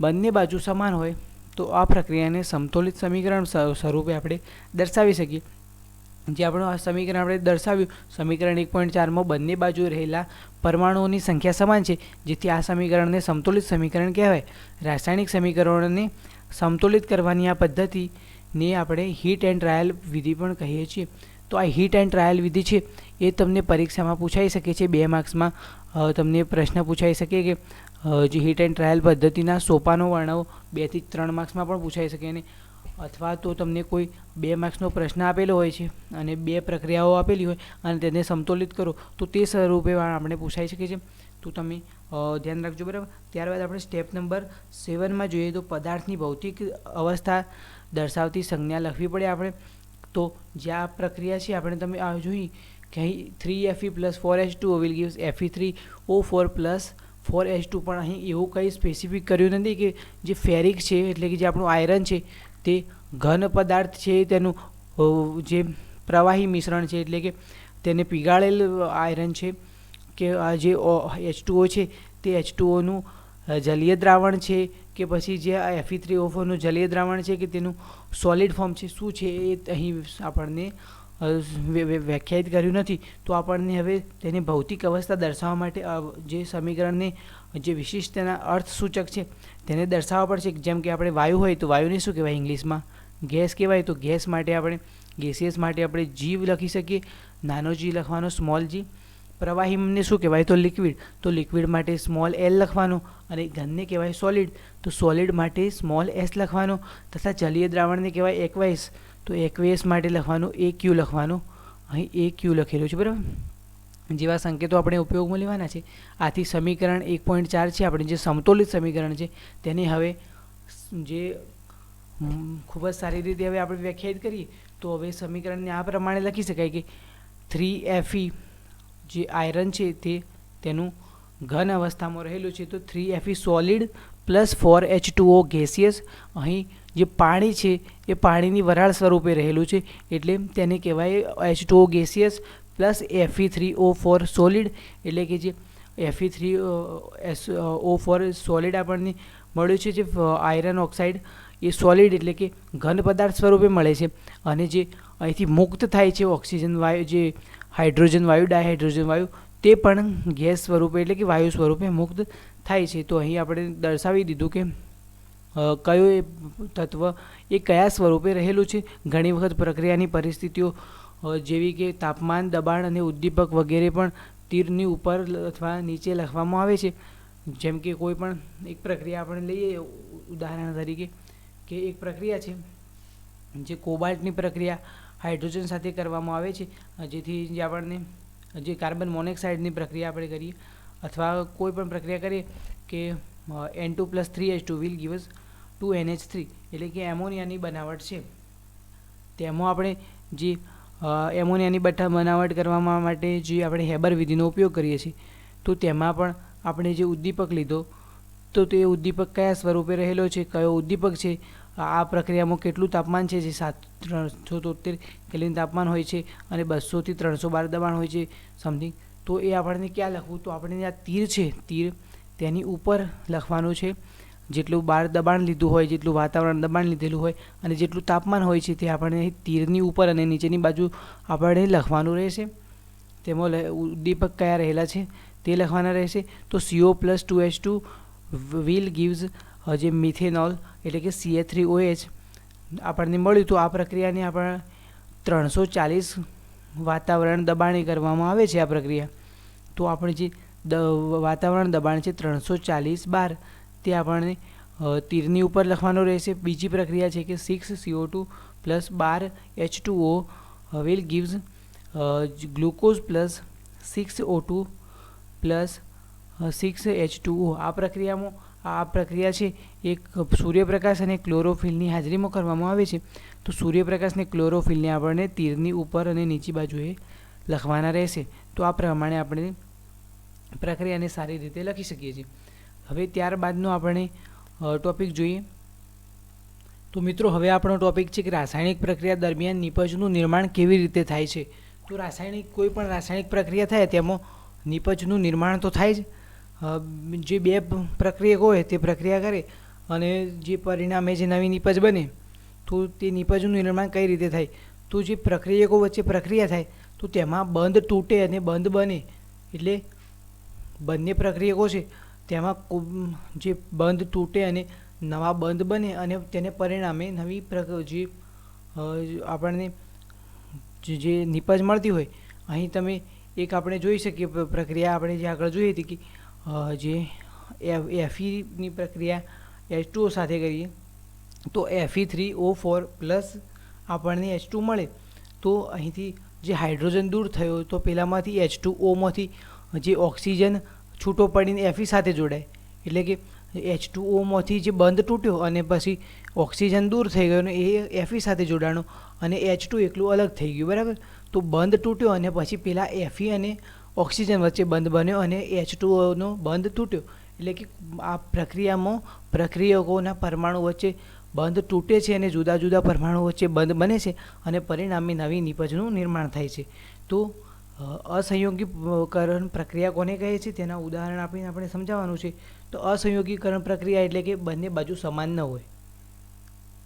બંને બાજુ સમાન હોય તો આ પ્રક્રિયાને સમતુલિત સમીકરણ સ્વરૂપે આપણે દર્શાવી શકીએ. જે આપણું આ સમીકરણ આપણે દર્શાવ્યું સમીકરણ 1.4માં બંને બાજુ રહેલા પરમાણુઓની સંખ્યા સમાન છે, જેથી આ સમીકરણને સમતુલિત સમીકરણ કહેવાય. રાસાયણિક સમીકરણોને સમતુલિત કરવાની આ પદ્ધતિને આપણે હીટ એન્ડ ટ્રાયલ વિધિ પણ કહીએ છીએ. તો આ હીટ એન્ડ ટ્રાયલ વિધિ છે એ તમને પરીક્ષામાં પૂછાઈ શકે છે. 2 માર્ક્સમાં તમને પ્રશ્ન પૂછાઈ શકે કે જે હીટ એન્ડ ટ્રાયલ પદ્ધતિના સોપાનો વર્ણવો 2 થી 3 માર્ક્સમાં પણ પૂછાઈ શકે. અને અથવા તો તમને કોઈ 2 માર્ક્સનો પ્રશ્ન આપેલો હોય છે અને 2 પ્રક્રિયાઓ આપેલી હોય અને તેને સમતુલિત કરો તો તે સ્વરૂપે આપણે પૂછાઈ શકે છે. તો તમે ધ્યાન રાખજો, બરાબર. ત્યારબાદ આપણે સ્ટેપ નંબર 7માં જોઈએ તો પદાર્થની ભૌતિક અવસ્થા દર્શાવતી સંજ્ઞા લખવી પડે આપણે. તો જે આ પ્રક્રિયા છે આપણે તમે જોઈ કે અહીં 3Fe plus 4H2O will gives Fe3O4 plus 4H2. પણ અહીં એવું કંઈ સ્પેસિફિક કર્યું નથી કે જે ફેરિક છે એટલે કે જે આપણું આયરન છે તે ઘન પદાર્થ છે, તેનું જે પ્રવાહી મિશ્રણ છે એટલે કે તેને પીગાળેલ આયરન છે કે આ જે H2O છે તે H2Oનું જલીય દ્રાવણ છે કે પછી જે આ Fe3O4નું જલીય દ્રાવણ છે કે તેનું સોલિડ ફોર્મ છે, શું છે એ અહીં આપણને વ્યાખ્યાયિત કર્યું નથી. તો આપણને હવે તેની ભૌતિક અવસ્થા દર્શાવવા માટે જે સમીકરણને જે વિશિષ્ટ તેના અર્થસૂચક છે તેને દર્શાવવા પડશે. જેમ કે આપણે વાયુ હોય તો વાયુને શું કહેવાય ઇંગ્લિશમાં? ગેસ કહેવાય. તો ગેસ માટે આપણે ગેસિયસ માટે આપણે જી લખી શકીએ, નાનો જી લખવાનો, સ્મોલ જી. પ્રવાહીને શું કહેવાય? તો લિક્વિડ. તો લિક્વિડ માટે સ્મોલ એલ લખવાનો. અને ઘનને કહેવાય સોલિડ. તો સોલિડ માટે સ્મોલ એસ લખવાનો. તથા જલીય દ્રાવણને કહેવાય એક્વાઇસ. તો એક્વેસ માટે લખવાનું AQ લખવાનું. અહીં AQ લખેલું છે, બરાબર. જેવા સંકેતો આપણે ઉપયોગમાં લેવાના છે. આથી સમીકરણ 1.4 છે આપણે જે સમતુલિત સમીકરણ છે તેને હવે જે ખૂબ જ સારી રીતે હવે આપણે વ્યાખ્યાયિત કરીએ તો હવે સમીકરણને આ પ્રમાણે લખી શકાય કે 3Fe જે આયરન છે તે તેનું ઘન અવસ્થામાં રહેલું છે. તો 3Fe solid plus 4H2O gaseous. અહીં જે પાણી છે એ પાણીની વરાળ સ્વરૂપે રહેલું છે એટલે તેને કહેવાય H2O gaseous plus Fe3O4 solid, એટલે કે જે Fe3O4 સોલિડ આપણને મળ્યું છે, જે આયરન ઓક્સાઇડ એ સોલિડ એટલે કે ઘન પદાર્થ સ્વરૂપે મળે છે, અને જે અહીંથી મુક્ત થાય છે ઓક્સિજન વાયુ, જે હાઇડ્રોજન વાયુ, ડાયહાઇડ્રોજન વાયુ, તે પણ ગેસ સ્વરૂપે એટલે કે વાયુ સ્વરૂપે મુક્ત થાય છે. તો અહીં આપણે દર્શાવી દીધું કે કયો એ તત્વ એ કયા સ્વરૂપે રહેલું છે. ઘણી વખત પ્રક્રિયાની પરિસ્થિતિઓ જેવી કે તાપમાન, દબાણ અને ઉદ્દીપક વગેરે પણ તીરની ઉપર અથવા નીચે લખવામાં આવે છે. જેમ કે કોઈ પણ એક પ્રક્રિયા આપણે લઈએ ઉદાહરણ તરીકે, કે એક પ્રક્રિયા છે જે કોબાલ્ટની પ્રક્રિયા હાઇડ્રોજન સાથે કરવામાં આવે છે, જેથી જે આપણને જે કાર્બન મોનોક્સાઇડની પ્રક્રિયા આપણે કરીએ અથવા કોઈ પણ પ્રક્રિયા કરીએ કે N2+3H2 will give us 2NH3, એટલે કે એમોનિયાની બનાવટ છે. તેમાં આપણે જે એમોનિયાની બનાવટ કરવા માટે જે આપણે હેબર વિધિનો ઉપયોગ કરીએ છીએ, તો તેમાં પણ આપણે જે ઉદ્દીપક લીધો, તો તે ઉદ્દીપક કયા સ્વરૂપે રહેલો છે, કયો ઉદ્દીપક છે, આ પ્રક્રિયામાં કેટલું તાપમાન છે, જે 773 કેલ્વિન તાપમાન હોય છે અને 200 થી 312 દબાણ હોય છે સમથિંગ. તો એ આપણને ક્યાં લખવું, તો આપણે આ તીર છે, તીર તેની ઉપર લખવાનું છે. જેટલું બહાર દબાણ લીધું હોય, જેટલું વાતાવરણ દબાણ લીધેલું હોય અને જેટલું તાપમાન હોય છે, તે આપણે તીરની ઉપર અને નીચેની બાજુ આપણે લખવાનું રહેશે. તેમાં ઉદ્દીપક કયા રહેલા છે તે લખવાના રહેશે. તો CO+2H2 વિલ ગીવ્સ જે મિથેનોલ એટલે કે CH3OH આપણને મળ્યું. તો આ પ્રક્રિયાને આપણે 340 વાતાવરણ દબાણે કરવામાં આવે છે આ પ્રક્રિયા. તો આપણે જે વાતાવરણ દબાણ છે 340 બાર, તે આપણને તીરની ઉપર લખવાનો રહેશે. બીજી પ્રક્રિયા છે કે 6CO2 + 12 H2O will gives glucose + 6O2 + 6 H2O. આ પ્રક્રિયા છે એક સૂર્યપ્રકાશ અને ક્લોરોફિલની હાજરીમાં કરવામાં આવે છે. તો સૂર્યપ્રકાશ અને ક્લોરોફિલને આપણને તીરની ઉપર અને નીચી બાજુએ લખવાના રહેશે. તો આ પ્રમાણે આપણે પ્રક્રિયાને સારી રીતે લખી શકીએ છીએ. હવે ત્યારબાદનો આપણે ટોપિક જોઈએ. તો મિત્રો, હવે આપણો ટોપિક છે કે રાસાયણિક પ્રક્રિયા દરમિયાન નિપજનું નિર્માણ કેવી રીતે થાય છે. તો કોઈ પણ રાસાયણિક પ્રક્રિયા થાય તેમાં નિપજનું નિર્માણ તો થાય જ. જે બે પ્રક્રિયકો હોય તે પ્રક્રિયા કરે અને જે પરિણામે જે નવી નિપજ બને, તો તે નિપજનું નિર્માણ કઈ રીતે થાય. તો જે પ્રક્રિયકો વચ્ચે પ્રક્રિયા થાય તો તેમાં બંધ તૂટે અને બંધ બને, એટલે બંને પ્રક્રિયકો છે તેમાં જે બંધ તૂટે અને નવા બંધ બને અને તેને પરિણામે નવી જે આપણને જે નિપજ મળતી હોય. અહીં તમે એક આપણે જોઈ શકીએ પ્રક્રિયા આપણે જે આગળ જોઈ હતી કે જે Feની પ્રક્રિયા H2O સાથે કરીએ તો Fe3O4 પ્લસ આપણને H2 મળે. તો અહીંથી જે હાઇડ્રોજન દૂર થયો તો પેલામાંથી H2Oમાંથી જે ઓક્સિજન છૂટો પડીને Fe સાથે જોડાય, એટલે કે H2Oમાંથી જે બંધ તૂટ્યો અને પછી ઓક્સિજન દૂર થઈ ગયો અને એ Fe સાથે જોડાણો અને H2 એકલું અલગ થઈ ગયું, બરાબર. તો બંધ તૂટ્યો અને પછી પેલા Fe અને ઓક્સિજન વચ્ચે બંધ બન્યો અને H2Oનો બંધ તૂટ્યો, એટલે કે આ પ્રક્રિયામાં પ્રક્રિયકોના પરમાણુ વચ્ચે બંધ તૂટે છે અને જુદા જુદા પરમાણુ વચ્ચે બંધ બને છે અને પરિણામે નવી નિપજનું નિર્માણ થાય છે. તો અસંયોગીકરણ પ્રક્રિયા કોને કહે છે તેના ઉદાહરણ આપીને આપણે સમજાવવાનું છે. તો અસંયોગીકરણ પ્રક્રિયા એટલે કે બંને બાજુ સમાન ન હોય.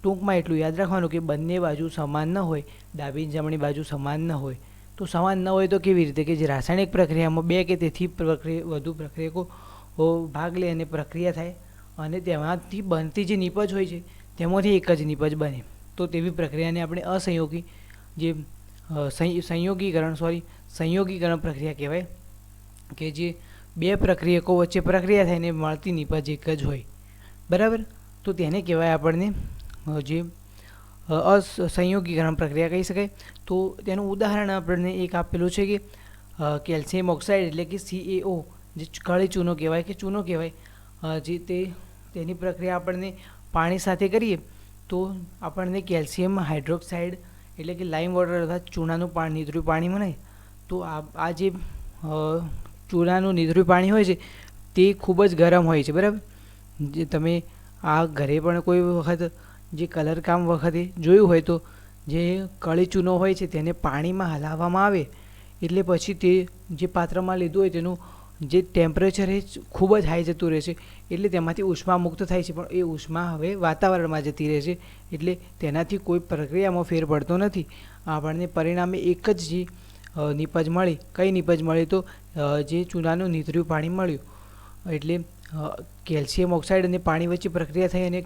ટૂંકમાં એટલું યાદ રાખવાનું કે બંને બાજુ સમાન ન હોય, ડાબી જમણી બાજુ સમાન ન હોય. તો સમાન ન હોય તો કેવી રીતે, કે જે રાસાયણિક પ્રક્રિયામાં બે કે તેથી વધુ પ્રક્રિયકો ભાગ લે અને પ્રક્રિયા થાય અને તેમાંથી બનતી જે નિપજ હોય છે તેમાંથી એક જ નિપજ બને, તો તેવી પ્રક્રિયાને આપણે સંયોગીકરણ પ્રક્રિયા કહેવાય, કે જે બે પ્રક્રિયકો વચ્ચે પ્રક્રિયા થઈને મળતી નિપજ એક જ હોય, બરાબર. તો તેને કહેવાય આપણને જે અસંયોગીકરણ પ્રક્રિયા કહી શકાય. તો તેનું ઉદાહરણ આપણને એક આપેલું છે કે કેલ્શિયમ ઓક્સાઇડ એટલે કે CaO, જે કાળી ચૂનો કહેવાય કે ચૂનો કહેવાય, જે તેની પ્રક્રિયા આપણને પાણી સાથે કરીએ તો આપણને કેલ્શિયમ હાઇડ્રોક્સાઇડ એટલે કે લાઇમ વોટર અર્થાત ચૂનાનું નીધરું પાણી મળે. તો આ જે ચૂનાનું નીધરું પાણી હોય છે તે ખૂબ જ ગરમ હોય છે, બરાબર. જે તમે આ ઘરે પણ કોઈ વખત જે કલરકામ વખતે જોયું હોય તો જે કાળી ચૂનો હોય છે તેને પાણીમાં હલાવવામાં આવે એટલે પછી તે જે પાત્રમાં લીધું હોય તેનું જે ટેમ્પરેચર એ ખૂબ જ હાઈ જતું રહે છે, એટલે તેમાંથી ઉષ્મા મુક્ત થાય છે, પણ એ ઉષ્મા હવે વાતાવરણમાં જતી રહે છે, એટલે તેનાથી કોઈ પ્રક્રિયામાં ફેર પડતો નથી. આપણને પરિણામે એક જ જે નિપજ મળી. કઈ નિપજ મળી? તો જે ચૂનાનું નીતર્યું પાણી મળ્યું. એટલે કેલ્શિયમ ઓક્સાઇડ અને પાણી વચ્ચે પ્રક્રિયા થઈ અને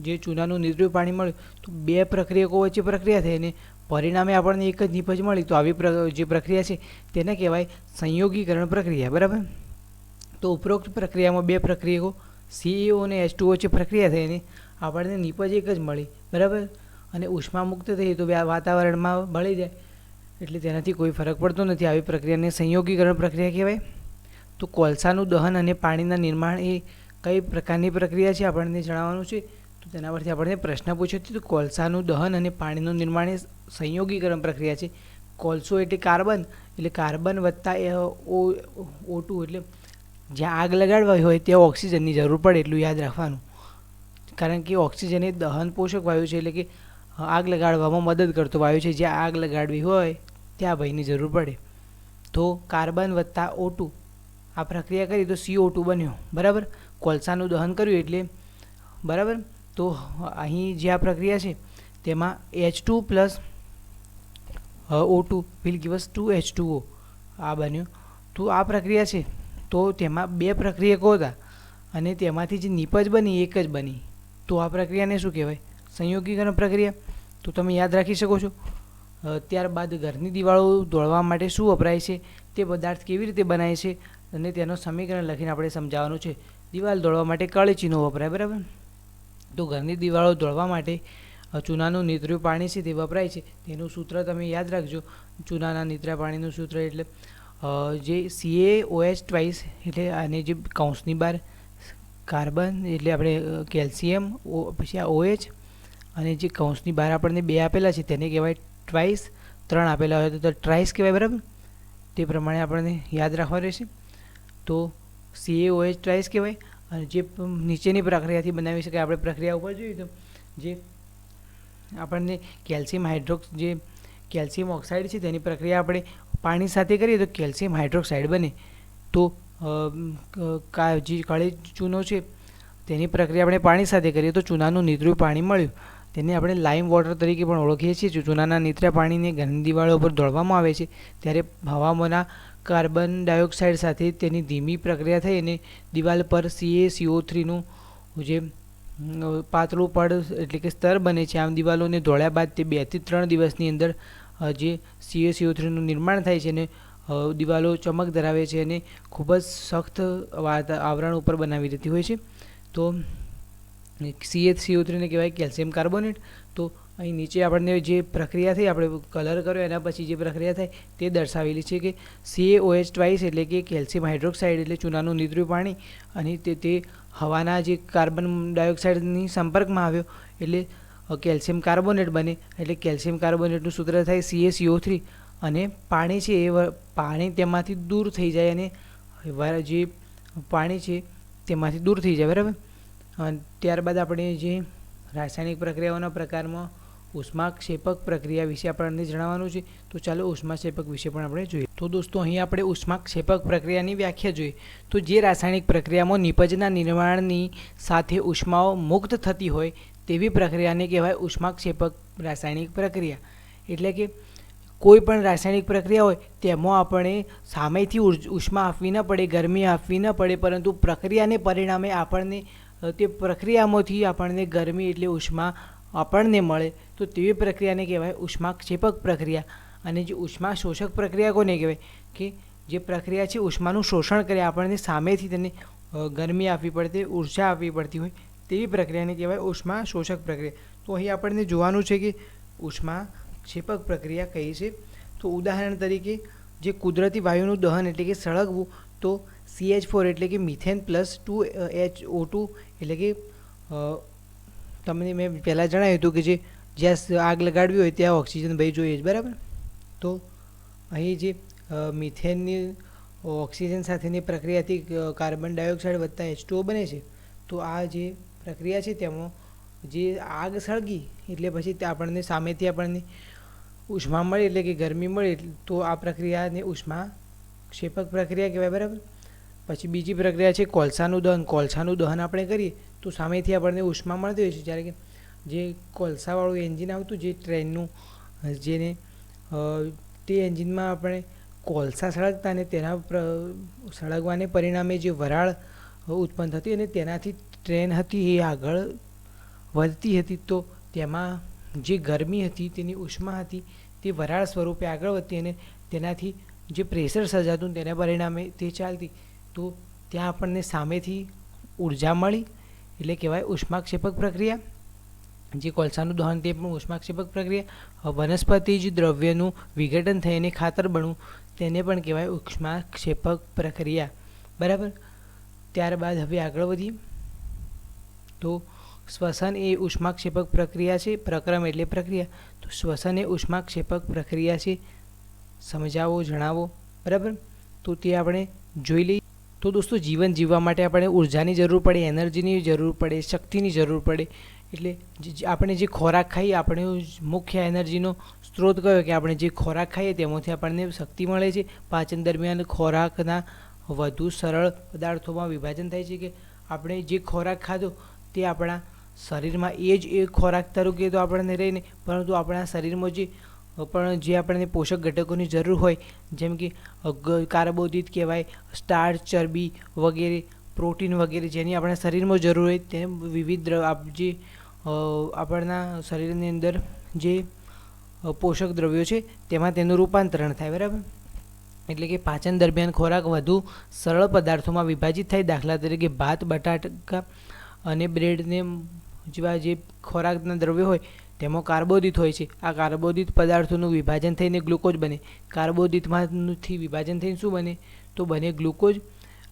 જે ચૂનાનું નીતર્યું પાણી મળ્યું, તો બે પ્રક્રિયકો વચ્ચે પ્રક્રિયા થઈ અને પરિણામે આપણને એક જ નિપજ મળી. તો આવી જે પ્રક્રિયા છે તેને કહેવાય સંયોગીકરણ પ્રક્રિયા. બરાબર. તો ઉપરોક્ત પ્રક્રિયામાં બે પ્રક્રિયકો CaO અને H2O વચ્ચે પ્રક્રિયા થઈ અને આપણને નિપજ એક જ મળી. બરાબર. અને ઉષ્મા મુક્ત થઈ તો વાતાવરણમાં બળી જાય, એટલે તેનાથી કોઈ ફરક પડતો નથી. આવી પ્રક્રિયાને સંયોગીકરણ પ્રક્રિયા કહેવાય. તો કોલસાનું દહન અને પાણીના નિર્માણ એ કઈ પ્રકારની પ્રક્રિયા છે આપણને જણાવવાનું છે. તો તેના પરથી આપણને પ્રશ્ન પૂછ્યો છે. તો કોલસાનું દહન અને પાણીનું નિર્માણ એ સંયોગીકરણ પ્રક્રિયા છે. કોલસો એટલે કાર્બન, એટલે કાર્બન વત્તા O2, એટલે જ્યાં આગ લગાડવા હોય ત્યાં ઓક્સિજનની જરૂર પડે, એટલું યાદ રાખવાનું. કારણ કે ઓક્સિજન એ દહન પોષક વાયુ છે, એટલે કે આગ લગાડવામાં મદદ કરતો વાયુ છે. જ્યાં આગ લગાડવી હોય ત્યાં ભયની જરૂર પડે. તો કાર્બન વત્તા O2 આ પ્રક્રિયા કરી તો CO2 બન્યો. બરાબર. કોલસાનું દહન કર્યું એટલે બરાબર. તો અહીં જે આ પ્રક્રિયા છે તેમાં H2 plus O2 will give us 2H2O આ બન્યું. તો આ પ્રક્રિયા છે તો તેમાં બે પ્રક્રિયકો હતા અને તેમાંથી જે નિપજ બની એક જ બની. તો આ પ્રક્રિયાને શું કહેવાય? સંયોગીકરણ પ્રક્રિયા. તો તમે યાદ રાખી શકો છો. ત્યારબાદ ઘરની દિવાળો દોડવા માટે શું વપરાય છે, તે પદાર્થ કેવી રીતે બનાય છે અને તેનો સમીકરણ લખીને આપણે સમજાવવાનું છે. દિવાલ દોડવા માટે કળચીનો વપરાય. બરાબર. તો ઘરની દિવાળો દોડવા માટે ચૂનાનું નીતર્યું પાણી છે તે વપરાય છે. તેનું સૂત્ર તમે યાદ રાખજો. ચૂનાના નીતર્યા પાણીનું સૂત્ર એટલે જે CaOH ટ્વાઇસ, એટલે આને જે કૌંસની બહાર કાર્બન એટલે આપણે કેલ્શિયમ, પછી આ OH અને જે કૌંસની બહાર આપણને બે આપેલા છે તેને કહેવાય ટ્વાઇસ. ત્રણ આપેલા હોય તો ટ્રાઇસ કહેવાય. બરાબર. તે પ્રમાણે આપણને યાદ રાખવા રહેશે. તો CaOH ટ્વાઇસ કહેવાય. અને જે નીચેની પ્રક્રિયાથી બનાવી શકાય, આપણે પ્રક્રિયા ઉપર જોઈએ તો જે આપણને જે કેલ્શિયમ ઓક્સાઇડ છે તેની પ્રક્રિયા આપણે પાણી સાથે કરીએ તો કેલ્શિયમ હાઇડ્રોક્સાઇડ બને. તો જે કાળી ચૂનો છે તેની પ્રક્રિયા આપણે પાણી સાથે કરીએ તો ચૂનાનું નીતર્યું પાણી મળ્યું. તેને આપણે લાઇમ વોટર તરીકે પણ ઓળખીએ છીએ. ચૂનાના નીતર્યા પાણીને ઘરની દિવાળો પર દોડવામાં આવે છે ત્યારે હવામાંના કાર્બન ડાયોક્સાઇડ સાથે તેની ધીમી પ્રક્રિયા થઈ અને દિવાલ પર CaCO3નું જે પાતળું પડ એટલે કે સ્તર બને છે. આમ દિવાલોને ધોળ્યા બાદ તે 2 થી 3 દિવસની અંદર જે CaCO3નું નિર્માણ થાય છે અને દિવાલો ચમક ધરાવે છે અને ખૂબ જ સખ્ત આવરણ ઉપર બનાવી દેતી હોય છે. તો CaCO3ને કહેવાય કેલ્શિયમ કાર્બોનેટ. તો અહીં નીચે આપણને જે પ્રક્રિયા થઈ, આપણે કલર કર્યો એના પછી જે પ્રક્રિયા થાય તે દર્શાવેલી છે કે CaOH ટ્વાઇસ એટલે કે કેલ્શિયમ હાઇડ્રોક્સાઇડ એટલે ચૂનાનું નીતર્યું પાણી અને તે હવાના જે કાર્બન ડાયોક્સાઇડની સંપર્કમાં આવ્યો એટલે કેલ્શિયમ કાર્બોનેટ બને. એટલે કેલ્શિયમ કાર્બોનેટનું સૂત્ર થાય CaCO3 અને પાણી છે એ પાણી તેમાંથી દૂર થઈ જાય અને જે પાણી છે તેમાંથી દૂર થઈ જાય. બરાબર. ત્યારબાદ આપણે જે રાસાયણિક પ્રક્રિયાઓના પ્રકારમાં ઉષ્માક્ષેપક પ્રક્રિયા વિશે આપણને જણાવવાનું છે. તો ચાલો ઉષ્માક્ષેપક વિશે પણ આપણે જોઈએ. તો દોસ્તો અહીં આપણે ઉષ્માક્ષેપક પ્રક્રિયાની વ્યાખ્યા જોઈએ. તો જે રાસાયણિક પ્રક્રિયામાં નિપજના નિર્માણની સાથે ઉષ્માઓ મુક્ત થતી હોય તેવી પ્રક્રિયાને કહેવાય ઉષ્માક્ષેપક રાસાયણિક પ્રક્રિયા. એટલે કે કોઈ પણ રાસાયણિક પ્રક્રિયા હોય તેમાં આપણે સામેથી ઉષ્મા આપવી ન પડે, ગરમી આપવી ન પડે, પરંતુ પ્રક્રિયાને પરિણામે આપણને તે પ્રક્રિયામાંથી આપણને ગરમી એટલે ઉષ્મા આપણને મળે. તો તેવી પ્રક્રિયાને કહેવાય ઉષ્માક્ષેપક પ્રક્રિયા. અને જે ઉષ્મા શોષક પ્રક્રિયા કોને કહેવાય? કે જે પ્રક્રિયા છે ઉષ્માનું શોષણ કરે, આપણને સામેથી તેને ગરમી આપવી પડતી, ઉર્જા આપવી પડતી હોય તેવી પ્રક્રિયાને કહેવાય ઉષ્મા શોષક પ્રક્રિયા. તો અહીં આપણને જોવાનું છે કે ઉષ્માક્ષેપક પ્રક્રિયા કઈ છે. તો ઉદાહરણ તરીકે જે કુદરતી વાયુનું દહન એટલે કે સળગવું, તો CH4 એટલે કે મિથેન પ્લસ 2HO2 એટલે કે તમને મેં પહેલાં જણાવ્યું હતું કે જ્યાં આગ લગાડવી હોય ત્યાં ઓક્સિજન ભાઈ જોઈએ જ. બરાબર. તો અહીં જે મિથેનની ઓક્સિજન સાથેની પ્રક્રિયાથી કાર્બન ડાયોક્સાઇડ વત્તા H2O બને છે. તો આ જે પ્રક્રિયા છે તેમાં જે આગ સળગી એટલે પછી આપણને સામેથી આપણને ઉષ્મા મળે એટલે કે ગરમી મળે તો આ પ્રક્રિયાને ઉષ્માક્ષેપક પ્રક્રિયા કહેવાય, બરાબર. પછી બીજી પ્રક્રિયા છે કોલસાનું દહન. કોલસાનું દહન આપણે કરીએ તો સામેથી આપણને ઉષ્મા મળતી હોય છે. જ્યારે કે જે કોલસાવાળું એન્જિન આવતું જે ટ્રેનનું, જેને તે એન્જિનમાં આપણે કોલસા સળગતા અને તેના સળગવાને પરિણામે જે વરાળ ઉત્પન્ન થતી અને તેનાથી ટ્રેન હતી એ આગળ વધતી હતી, તો તેમાં જે ગરમી હતી તેની ઉષ્મા હતી તે વરાળ સ્વરૂપે આગળ વધતી અને તેનાથી જે પ્રેશર સર્જાતું તેના પરિણામે તે ચાલતી, તો ત્યાં આપણને સામેથી ઉર્જા મળી એટલે કહેવાય ઉષ્માક્ષેપક પ્રક્રિયા. જે કોલસાનું દહન તે પણ ઉષ્માક્ષેપક પ્રક્રિયા. વનસ્પતિજ દ્રવ્યનું વિઘટન થઈને ખાતર બનવું તેને પણ કહેવાય ઉષ્માક્ષેપક પ્રક્રિયા, બરાબર. ત્યારબાદ હવે આગળ વધીએ તો શ્વસન એ ઉષ્માક્ષેપક પ્રક્રિયા છે. પ્રક્રમ એટલે પ્રક્રિયા, તો શ્વસન એ ઉષ્માક્ષેપક પ્રક્રિયા છે. સમજાવો, જણાવો, બરાબર. તો તે આપણે જોઈ લઈએ. તો દોસ્તો જીવન જીવવા માટે આપણે ઉર્જાની જરૂર પડે, એનર્જીની જરૂર પડે, શક્તિની જરૂર પડે. એટલે આપણે જે ખોરાક ખાઈએ, આપણે મુખ્ય એનર્જીનો સ્ત્રોત કયો કે આપણે જે ખોરાક ખાઈએ તેમાંથી આપણને શક્તિ મળે છે. પાચન દરમિયાન ખોરાકના વધુ સરળ પદાર્થોમાં વિભાજન થાય છે કે આપણે જે ખોરાક ખાધો તે આપણા શરીરમાં એ જ એ ખોરાક તરીકે તો આપણને રહીને, પરંતુ આપણા શરીરમાં જે આપણને પોષક ઘટકોની જરૂર હોય, જેમ કે કાર્બોદિત કહેવાય, સ્ટાર્ચ, ચરબી વગેરે, પ્રોટીન વગેરે જેની આપણા શરીરમાં જરૂર હોય તે વિવિધ જે આપણા શરીરની અંદર જે પોષક દ્રવ્યો છે તેમાં તેનું રૂપાંતરણ થાય, બરાબર. એટલે કે પાચન દરમિયાન ખોરાક વધુ સરળ પદાર્થોમાં વિભાજિત થાય. દાખલા તરીકે ભાત, બટાકા અને બ્રેડને જેવા જે ખોરાકના દ્રવ્યો હોય તેમાં કાર્બોદિત હોય છે. આ કાર્બોદિત પદાર્થોનું વિભાજન થઈને ગ્લુકોઝ બને. કાર્બોદિતમાંથી વિભાજન થઈને શું બને? તો બને ગ્લુકોઝ.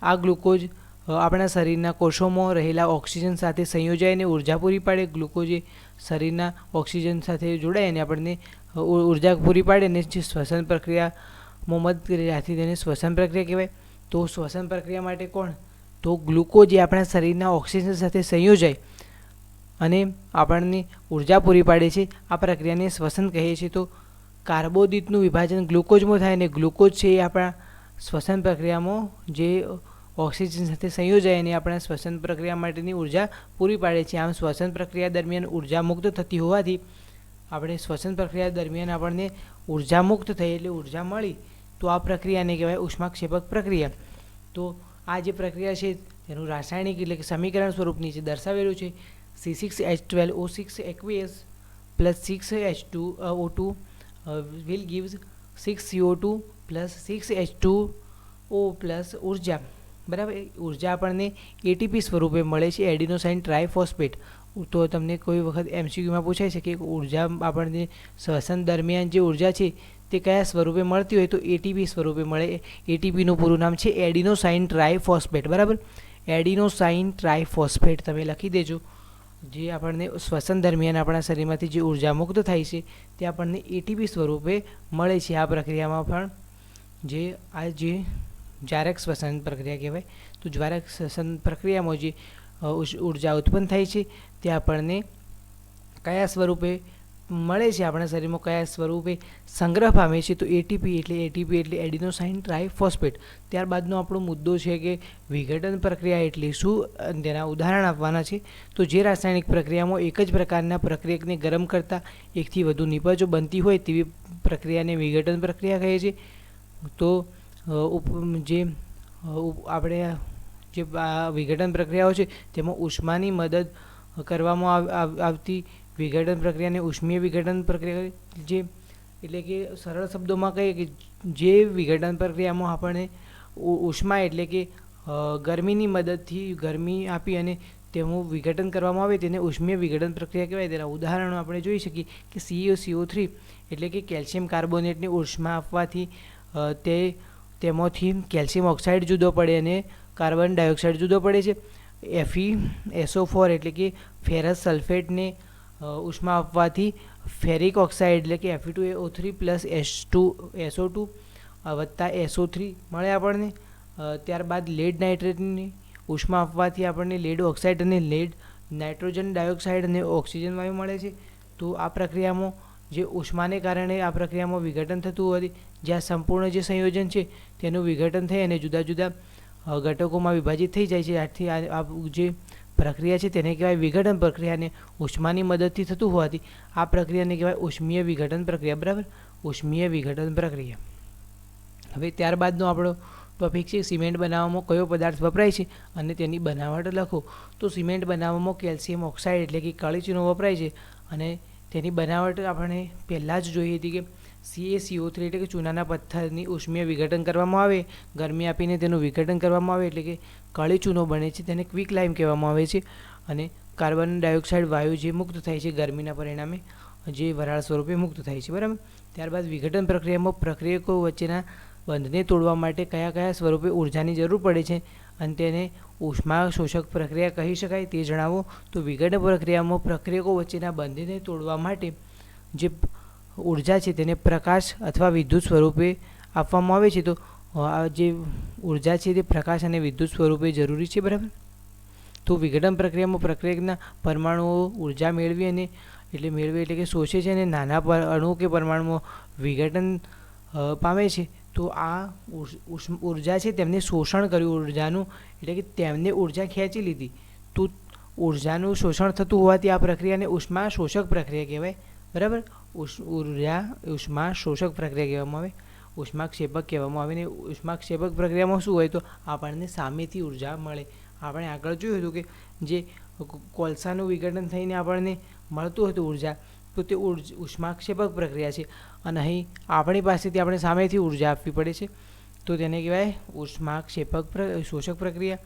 આ ગ્લુકોઝ આપણા શરીરના કોષોમાં રહેલા ઓક્સિજન સાથે સંયોજાઈને ઉર્જા પૂરી પાડે. ગ્લુકોઝ એ શરીરના ઓક્સિજન સાથે જોડાય અને આપણને ઉર્જા પૂરી પાડે અને જે શ્વસન પ્રક્રિયામાં મદદ કરે, આથી તેને શ્વસન પ્રક્રિયા કહેવાય. તો શ્વસન પ્રક્રિયા માટે કોણ? તો ગ્લુકોઝ એ આપણા શરીરના ઓક્સિજન સાથે સંયોજાય અને આપણને ઉર્જા પૂરી પાડે છે. આ પ્રક્રિયાને શ્વસન કહે છે. તો કાર્બોદિતનું વિભાજન ગ્લુકોઝમાં થાય અને ગ્લુકોઝ છે એ આપણા શ્વસન પ્રક્રિયામાં જે ઓક્સિજન સાથે સંયોજાય અને આપણા શ્વસન પ્રક્રિયા માટેની ઉર્જા પૂરી પાડે છે. આમ શ્વસન પ્રક્રિયા દરમિયાન ઉર્જા મુક્ત થતી હોવાથી આપણે શ્વસન પ્રક્રિયા દરમિયાન આપણને ઉર્જા મુક્ત થઈ એટલે ઉર્જા મળી, તો આ પ્રક્રિયાને કહેવાય ઉષ્માક્ષેપક પ્રક્રિયા. તો આ જે પ્રક્રિયા છે તેનું રાસાયણિક એટલે કે સમીકરણ સ્વરૂપ નીચે દર્શાવેલું છે. C6H12O6 aqueous plus 6H2O2 will gives 6CO2 plus 6H2O plus ઉર્જા, બરાબર. ઉર્જા આપણને ATP સ્વરૂપે મળે છે, એડિનોસાઇન ટ્રાયફોસ્ફેટ. તો તમને કોઈ વખત MCQમાં પૂછાય છે કે ઉર્જા આપણને શ્વસન દરમિયાન જે ઉર્જા છે તે કયા સ્વરૂપે મળતી હોય, તો ATP સ્વરૂપે મળે. ATPનું પૂરું નામ છે એડિનોસાઇન ટ્રાયફોસ્ફેટ, બરાબર. એડિનોસાઇન ટ્રાયફોસ્ફેટ તમે લખી દેજો. જે આપણને શ્વસન દરમિયાન આપણા શરીરમાંથી જે ઉર્જા મુક્ત થાય છે તે આપણને ATP સ્વરૂપે મળે છે. આ પ્રક્રિયામાં પણ જે જારક શ્વસન પ્રક્રિયા કહેવાય. તો જ્વારક શ્વસન પ્રક્રિયામાં જે ઉર્જા ઉત્પન્ન થાય છે તે આપણને કયા સ્વરૂપે મળે છે, આપણા શરીરમાં કયા સ્વરૂપે સંગ્રહ પામે છે, તો ATP એટલે એડિનોસાઇન ટ્રાયફોસ્ફેટ. ત્યારબાદનો આપણો મુદ્દો છે કે વિઘટન પ્રક્રિયા એટલે શું, તેના ઉદાહરણ આપવાના છે. તો જે રાસાયણિક પ્રક્રિયામાં એક જ પ્રકારના પ્રક્રિયકને ગરમ કરતાં એકથી વધુ નિપજો બનતી હોય તેવી પ્રક્રિયાને વિઘટન પ્રક્રિયા કહે છે. તો જે આપણે જે વિઘટન પ્રક્રિયાઓ છે તેમાં ઉષ્માની મદદ કરવામાં આવતી વિઘટન પ્રક્રિયાને ઉષ્મીય વિઘટન પ્રક્રિયા જે એટલે કે સરળ શબ્દોમાં કહીએ કે જે વિઘટન પ્રક્રિયામાં આપણને ઉષ્મા એટલે કે ગરમીની મદદથી ગરમી આપી અને તેનું વિઘટન કરવામાં આવે તેને ઉષ્મીય વિઘટન પ્રક્રિયા કહેવાય. તેના ઉદાહરણો આપણે જોઈ શકીએ કે CaCO3 એટલે કે કેલ્શિયમ કાર્બોનેટને ઉષ્મા આપવાથી તેમાંથી કેલ્શિયમ ઓક્સાઇડ જુદો પડે અને કાર્બન ડાયોક્સાઇડ જુદો પડે છે. FeSO4 એટલે કે ફેરસ સલ્ફેટને ઉષ્મા આપવાથી ફેરિક ઓક્સાઇડ એટલે કે Fe2O3 પ્લસ SO2 વત્તા SO3 મળે આપણને. ત્યારબાદ લેડ નાઇટ્રેટની ઉષ્મા આપવાથી આપણને લેડ ઓક્સાઇડ અને લેડ નાઇટ્રોજન ડાયોક્સાઇડ અને ઓક્સિજન વાયુ મળે છે. તો આ પ્રક્રિયામાં જે ઉષ્માને કારણે આ પ્રક્રિયામાં વિઘટન થતું હોવાથી જ્યાં સંપૂર્ણ જે સંયોજન છે તેનું વિઘટન થઈ અને જુદા જુદા ઘટકોમાં વિભાજિત થઈ જાય છે. આથી આ જે પ્રક્રિયા છે તેને કહેવાય વિઘટન પ્રક્રિયા, અને ઉષ્માની મદદથી થતું હોવાથી આ પ્રક્રિયાને કહેવાય ઉષ્મીય વિઘટન પ્રક્રિયા. બરાબર, ઉષ્મીય વિઘટન પ્રક્રિયા. હવે ત્યારબાદનો આપણો ટોપિક છે સિમેન્ટ બનાવવામાં કયો પદાર્થ વપરાય છે અને તેની બનાવટ લખો. તો સિમેન્ટ બનાવવામાં કેલ્શિયમ ઓક્સાઇડ એટલે કે કાળી ચૂનો વપરાય છે, અને તેની બનાવટ આપણે પહેલાં જ જોઈ હતી કે CaCO3 એટલે કે ચૂનાના પથ્થરની ઉષ્મીય વિઘટન કરવામાં આવે, ગરમી આપીને તેનું વિઘટન કરવામાં આવે એટલે કે કાળી ચૂનો બને છે, તેને ક્વિક લાઇમ કહેવામાં આવે છે. અને કાર્બન ડાયોક્સાઇડ વાયુ જે મુક્ત થાય છે ગરમીના પરિણામે, જે વરાળ સ્વરૂપે મુક્ત થાય છે. બરાબર, ત્યારબાદ વિઘટન પ્રક્રિયામાં પ્રક્રિયકો વચ્ચેના બંધને તોડવા માટે કયા કયા સ્વરૂપે ઉર્જાની જરૂર પડે છે અને તેને ઉષ્મા શોષક પ્રક્રિયા કહી શકાય તે જણાવો. તો વિઘટન પ્રક્રિયામાં પ્રક્રિયકો વચ્ચેના બંધને તોડવા માટે જે ઉર્જા છે તેને પ્રકાશ અથવા વિદ્યુત સ્વરૂપે આપવામાં આવે છે. તો આ જે ઉર્જા છે તે પ્રકાશ અને વિદ્યુત સ્વરૂપે જરૂરી છે. બરાબર, તો વિઘટન પ્રક્રિયામાં પ્રક્રિયકના પરમાણુઓ ઉર્જા મેળવે એટલે કે શોષે છે અને નાના અણુ કે પરમાણુઓ વિઘટન પામે છે. તો આ ઉર્જા છે તેમને શોષણ કર્યું ઉર્જાનું, એટલે કે તેમને ઉર્જા ખેંચી લીધી. તો ઉર્જાનું શોષણ થતું હોવાથી આ પ્રક્રિયાને ઉષ્મા શોષક પ્રક્રિયા કહેવાય. બરાબર, ઉષ્મા શોષક પ્રક્રિયા કહેવામાં આવે, ઉષ્માક્ષેપક કહેવામાં આવે. ને ઉષ્માક્ષેપક પ્રક્રિયામાં શું હોય તો આપણને સામેથી ઉર્જા મળે. આપણે આગળ જોયું હતું કે જે કોલસાનું વિઘટન થઈને આપણને મળતું હતું ઉર્જા, તો તે ઉષ્માક્ષેપક પ્રક્રિયા છે, અને અહીં આપણી પાસેથી આપણે સામેથી ઉર્જા આપવી પડે છે, તો તેને કહેવાય ઉષ્માક્ષેપક શોષક પ્રક્રિયા.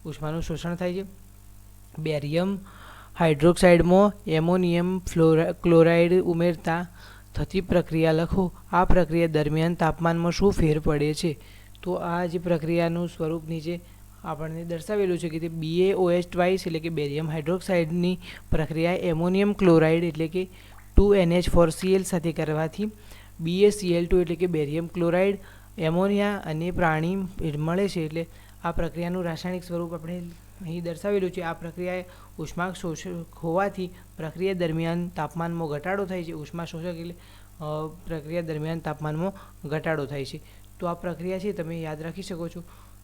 ઉષ્માનું શોષણ થાય છે. બેરિયમ હાઇડ્રોક્સાઇડમાં એમોનિયમ ક્લોરાઇડ ઉમેરતા થતી પ્રક્રિયા લખો. આ પ્રક્રિયા દરમિયાન તાપમાનમાં શું ફેર પડે છે? તો આ જે પ્રક્રિયાનું સ્વરૂપ નીચે આપણને દર્શાવેલું છે કે તે BaOH એટલે કે બેરિયમ હાઇડ્રોક્સાઇડની પ્રક્રિયા એમોનિયમ ક્લોરાઇડ એટલે કે 2NH4Cl સાથે કરવાથી BaCl2 એટલે કે બેરિયમ ક્લોરાઇડ, એમોનિયા અને પાણી મળે છે. એટલે આ પ્રક્રિયાનું રાસાયણિક સ્વરૂપ આપણે અહીં દર્શાવેલું છે. આ પ્રક્રિયાએ ઉષ્મા શોષક હોવાથી પ્રક્રિયા દરમિયાન તાપમાનમાં ઘટાડો થાય છે. ઉષ્મા શોષક એટલે પ્રક્રિયા દરમિયાન તાપમાનમાં ઘટાડો થાય છે. તો આ પ્રક્રિયા છે તમે યાદ રાખી શકો છો,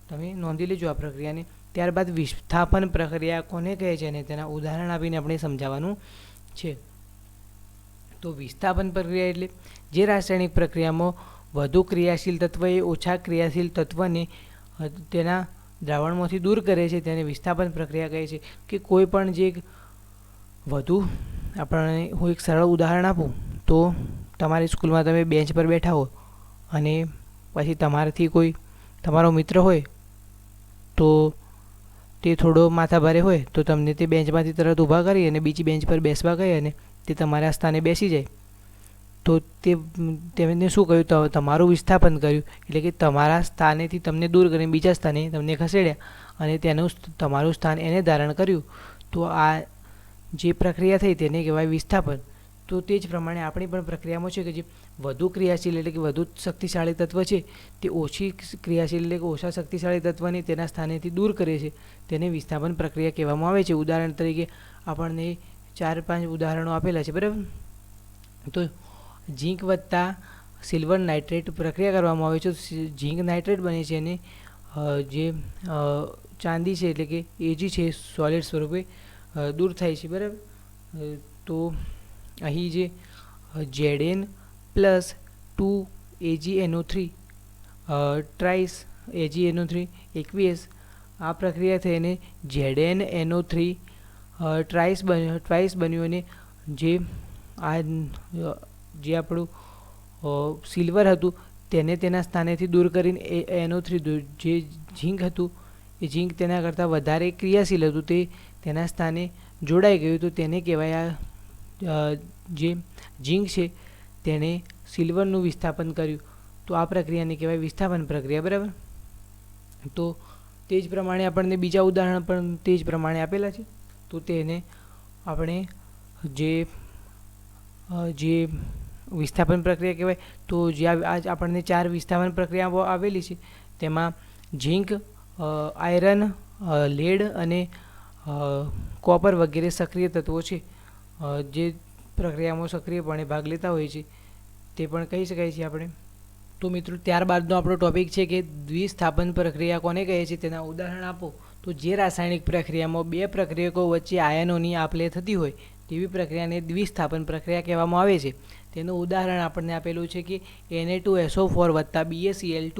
તમે નોંધી લેજો આ પ્રક્રિયાને. ત્યારબાદ વિસ્થાપન પ્રક્રિયા કોને કહે છે અને તેના ઉદાહરણ આપીને આપણે સમજાવવાનું છે. તો વિસ્થાપન પ્રક્રિયા એટલે જે રાસાયણિક પ્રક્રિયામાં વધુ ક્રિયાશીલ તત્વ એ ઓછા ક્રિયાશીલ તત્વને તેના દ્રાવણમાંથી દૂર કરે છે તેને વિસ્થાપન પ્રક્રિયા કહે છે. કે કોઈ પણ જે વધુ આપણને હું એક સરળ ઉદાહરણ આપું તો તમારી સ્કૂલમાં તમે બેન્ચ પર બેઠા હો અને પછી તમારાથી કોઈ તમારો મિત્ર હોય તો તે થોડો માથાભારે હોય તો તમને તે બેન્ચમાંથી તરત ઊભા કરી અને બીજી બેન્ચ પર બેસવા કહે અને તે તમારા સ્થાને બેસી જાય, તો તેમને શું કહ્યું? તમારું વિસ્થાપન કર્યું, એટલે કે તમારા સ્થાનેથી તમને દૂર કરીને બીજા સ્થાને તમને ખસેડ્યા અને તેનું તમારું સ્થાન એને ધારણ કર્યું. તો આ જે પ્રક્રિયા થઈ તેને કહેવાય વિસ્થાપન. તો તે જ પ્રમાણે આપણી પણ પ્રક્રિયામાં છે કે જે વધુ ક્રિયાશીલ એટલે કે વધુ શક્તિશાળી તત્વ છે તે ઓછી ક્રિયાશીલ એટલે કે ઓછા શક્તિશાળી તત્વને તેના સ્થાનેથી દૂર કરે છે, તેને વિસ્થાપન પ્રક્રિયા કહેવામાં આવે છે. ઉદાહરણ તરીકે આપણને 4-5 ઉદાહરણો આપેલા છે. બરાબર, તો ઝીંક વત્તા સિલ્વર નાઇટ્રેટ પ્રક્રિયા કરવામાં આવે છે. ઝીંક નાઇટ્રેટ બને છે અને જે ચાંદી છે એટલે કે Ag છે સોલિડ સ્વરૂપે દૂર થાય છે. બરાબર, તો અહીં જે Zn plus 2AgNO3 ટ્રાઇસ AgNO3 aqueous આ પ્રક્રિયા થઈને ZnNO3 ટ્રાઇસ બન્યું અને જે આપણું સિલ્વર હતું તેને તેના સ્થાનેથી દૂર કરીને NO3 જે ઝીંક હતું એ ઝીંક તેના કરતાં વધારે ક્રિયાશીલ હતું તે તેના સ્થાને જોડાઈ ગયું, તો તેને કહેવાય જે ઝીંક છે તેણે સિલ્વરનું વિસ્થાપન કર્યું. તો આ પ્રક્રિયાને કહેવાય વિસ્થાપન પ્રક્રિયા. બરાબર, તો તે જ પ્રમાણે આપણને બીજા ઉદાહરણ પણ તે જ પ્રમાણે આપેલા છે. તો તેને આપણે જે વિસ્થાપન પ્રક્રિયા કહેવાય. તો જ્યાં આજ આપણને 4 વિસ્થાપન પ્રક્રિયાઓ આવેલી છે તેમાં ઝીંક, આયરન, લેડ અને કોપર વગેરે સક્રિય તત્વો છે જે પ્રક્રિયામાં સક્રિયપણે ભાગ લેતા હોય છે તે પણ કહી શકાય છે આપણે. તો મિત્રો ત્યારબાદનો આપણો ટોપિક છે કે દ્વિસ્થાપન પ્રક્રિયા કોને કહે છે તેના ઉદાહરણ આપો. તો જે રાસાયણિક પ્રક્રિયામાં બે પ્રક્રિયકો વચ્ચે આયનોની આપ-લે થતી હોય તેવી પ્રક્રિયાને દ્વિસ્થાપન પ્રક્રિયા કહેવામાં આવે છે. તેનું ઉદાહરણ આપણને આપેલું છે કે Na2SO4 વત્તા BaCl2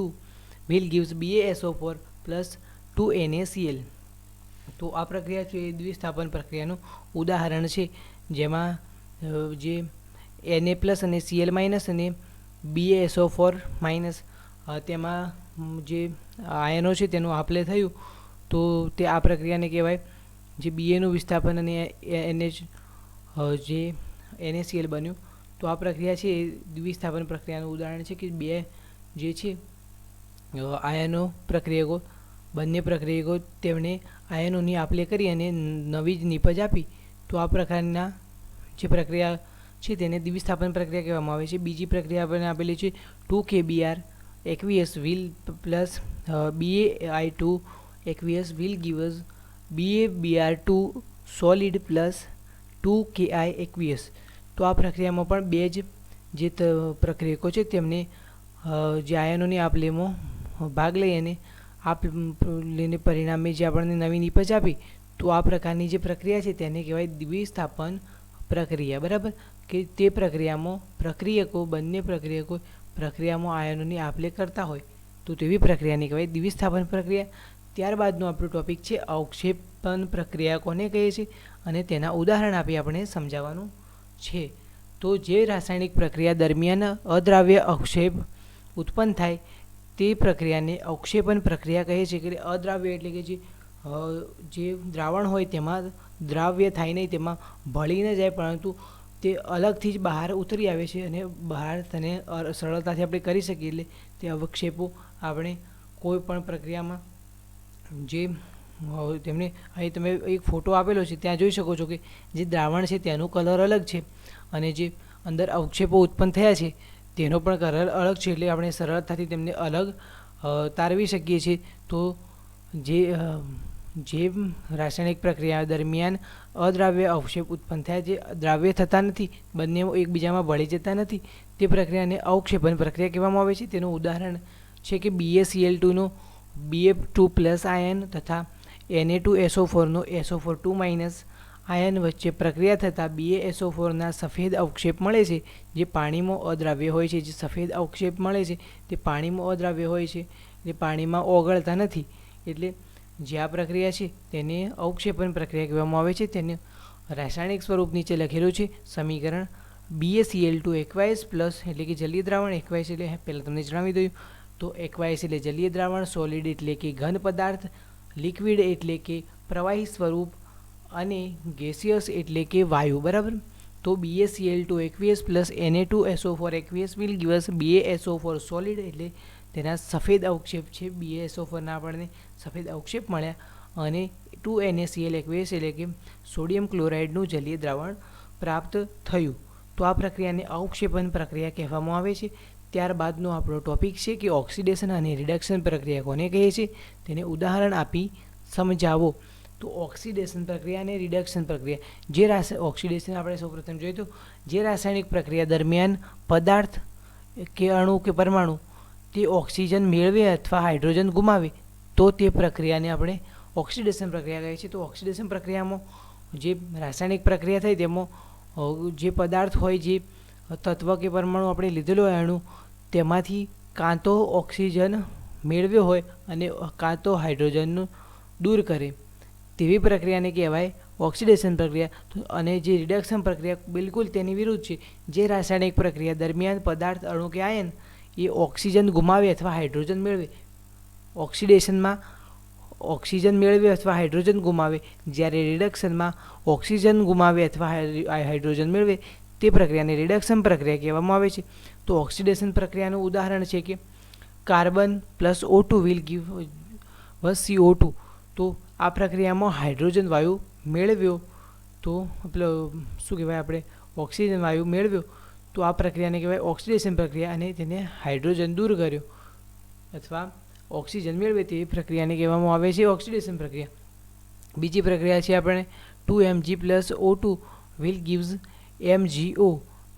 will gives BaSO4 plus 2NaCl. તો આ પ્રક્રિયા છે એ દ્વિસ્થાપન પ્રક્રિયાનું ઉદાહરણ છે, જેમાં જે Na પ્લસ અને Cl માઇનસ અને BaSO4 માઇનસ તેમાં જે આયનો છે તેનું આપ-લે થયું તો તે આ પ્રક્રિયાને કહેવાય. જે Baનું વિસ્થાપન અને જે NaCl બન્યું તો આ પ્રક્રિયા છે એ દ્વિસ્થાપન પ્રક્રિયાનું ઉદાહરણ છે કે બે જે છે આયનો પ્રક્રિયકો, બંને પ્રક્રિયકો તેમણે આયનોની આપ-લે કરી અને નવી જ નિપજ આપી તો આ પ્રકારના જે પ્રક્રિયા છે તેને દ્વિસ્થાપન પ્રક્રિયા કહેવામાં આવે છે. બીજી પ્રક્રિયા આપણને આપેલી છે 2KBr aqueous will plus BaI2 aqueous will gives BaBr2 solid plus 2Ki aqueous. તો આ પ્રક્રિયામાં પણ બે જ જે પ્રક્રિયકો છે તેમને જે આયનોની આપ-લેમાં ભાગ લઈ અને આપ-લેને પરિણામે જે આપણને નવી નિપજ આપી તો આ પ્રકારની જે પ્રક્રિયા છે તેને કહેવાય દ્વિસ્થાપન પ્રક્રિયા. બરાબર, કે તે પ્રક્રિયામાં બંને પ્રક્રિયકો પ્રક્રિયામાં આયનોની આપ-લે કરતા હોય તો તેવી પ્રક્રિયાને કહેવાય દ્વિસ્થાપન પ્રક્રિયા. ત્યારબાદનો આપણો ટોપિક છે અવક્ષેપન પ્રક્રિયા કોને કહે છે અને તેના ઉદાહરણ આપી આપણે સમજાવવાનું છે. તો જે રાસાયણિક પ્રક્રિયા દરમિયાન અદ્રાવ્ય અવક્ષેપ ઉત્પન્ન થાય તે પ્રક્રિયાને અવક્ષેપન પ્રક્રિયા કહે છે. કે અદ્રાવ્ય એટલે કે જે દ્રાવણ હોય તેમાં દ્રાવ્ય થાય નહીં, તેમાં ભળી ન જાય, પરંતુ તે અલગથી જ બહાર ઉતરી આવે છે અને બહાર તેને સરળતાથી આપણે કરી શકીએ. એટલે તે અવક્ષેપો આપણે કોઈ પણ પ્રક્રિયામાં જે તેમને અહીં તમે એક ફોટો આપેલો છે ત્યાં જોઈ શકો છો કે જે દ્રાવણ છે તેનું કલર અલગ છે અને જે અંદર અવક્ષેપો ઉત્પન્ન થયા છે તેનો પણ કલર અલગ છે. એટલે આપણે સરળતાથી તેમને અલગ તારવી શકીએ છીએ. તો જે રાસાયણિક પ્રક્રિયા દરમિયાન અદ્રાવ્ય અવક્ષેપ ઉત્પન્ન થયા, જે દ્રાવ્ય થતા નથી, બંને એકબીજામાં ભળી જતા નથી, તે પ્રક્રિયાને અવક્ષેપન પ્રક્રિયા કહેવામાં આવે છે. તેનું ઉદાહરણ છે કે BaCl2નો Ba2 પ્લસ આયન તથા Na2SO4નો SO4 માઇનસ આયન વચ્ચે પ્રક્રિયા થતાં BaSO4ના સફેદ અવક્ષેપ મળે છે, જે પાણીમાં અદ્રાવ્ય હોય છે. જે સફેદ અવક્ષેપ મળે છે તે પાણીમાં અદ્રાવ્ય હોય છે, જે પાણીમાં ઓગળતા નથી. એટલે જે આ પ્રક્રિયા છે તેને અવક્ષેપન પ્રક્રિયા કહેવામાં આવે છે. તેને રાસાયણિક સ્વરૂપ નીચે લખેલું છે સમીકરણ BaCl2 aqueous પ્લસ એટલે કે જલીય દ્રાવણ, aqueous એટલે પહેલાં તમને જણાવી દઉં તો aqueous એટલે જલીય દ્રાવણ, સોલિડ એટલે કે ઘન પદાર્થ, લિક્વિડ એટલે કે પ્રવાહી સ્વરૂપ અને ગેસિયસ એટલે કે વાયુ. બરાબર, તો BaCl2 aqueous plus Na2SO4 aqueous will give us BaSO4 solid એટલે તેના સફેદ અવક્ષેપ છે. BaSO4ના આપણને સફેદ અવક્ષેપ મળ્યા અને 2NaCl aqueous એટલે કે સોડિયમ ક્લોરાઇડનું જલીય દ્રાવણ પ્રાપ્ત થયું. તો આ પ્રક્રિયાને અવક્ષેપન પ્રક્રિયા કહેવામાં આવે છે. ત્યારબાદનો આપણો ટોપિક છે કે ઓક્સિડેશન અને રિડક્શન પ્રક્રિયા કોને કહે છે તેને ઉદાહરણ આપી સમજાવો. તો ઓક્સિડેશન પ્રક્રિયા અને રિડક્શન પ્રક્રિયા, જે ઓક્સિડેશન આપણે સૌપ્રથમ જોઈએ તો જે રાસાયણિક પ્રક્રિયા દરમિયાન પદાર્થ કે અણુ કે પરમાણુ તે ઓક્સિજન મેળવે અથવા હાઇડ્રોજન ગુમાવે તો તે પ્રક્રિયાને આપણે ઓક્સિડેશન પ્રક્રિયા કહે છે. તો ઓક્સિડેશન પ્રક્રિયામાં જે રાસાયણિક પ્રક્રિયા થઈ તેમાં જે પદાર્થ હોય, જે તત્વ કે પરમાણુ આપણે લીધેલો હોય અણુ, તેમાંથી કાં તો ઓક્સિજન મેળવ્યો હોય અને કાં તો હાઇડ્રોજનનું દૂર કરે તેવી પ્રક્રિયાને કહેવાય ઓક્સિડેશન પ્રક્રિયા. અને જે રિડક્શન પ્રક્રિયા બિલકુલ તેની વિરુદ્ધ છે. જે રાસાયણિક પ્રક્રિયા દરમિયાન પદાર્થ, અણુ કે આયન એ ઓક્સિજન ગુમાવે અથવા હાઇડ્રોજન મેળવે, ઓક્સિડેશનમાં ઓક્સિજન મેળવે અથવા હાઇડ્રોજન ગુમાવે, જ્યારે રિડક્શનમાં ઓક્સિજન ગુમાવે અથવા હાઇડ્રોજન મેળવે તે પ્રક્રિયાને રિડક્શન પ્રક્રિયા કહેવામાં આવે છે. તો ઓક્સિડેશન પ્રક્રિયાનું ઉદાહરણ છે કે carbon plus O2 will give CO2. તો આ પ્રક્રિયામાં હાઇડ્રોજન વાયુ મેળવ્યો તો શું કહેવાય, આપણે ઓક્સિજન વાયુ મેળવ્યો તો આ પ્રક્રિયાને કહેવાય ઓક્સિડેશન પ્રક્રિયા અને તેને હાઇડ્રોજન દૂર કર્યો અથવા ઓક્સિજન મેળવે તેવી પ્રક્રિયાને કહેવામાં આવે છે ઓક્સિડેશન પ્રક્રિયા. બીજી પ્રક્રિયા છે આપણે 2Mg plus O2 will gives MgO.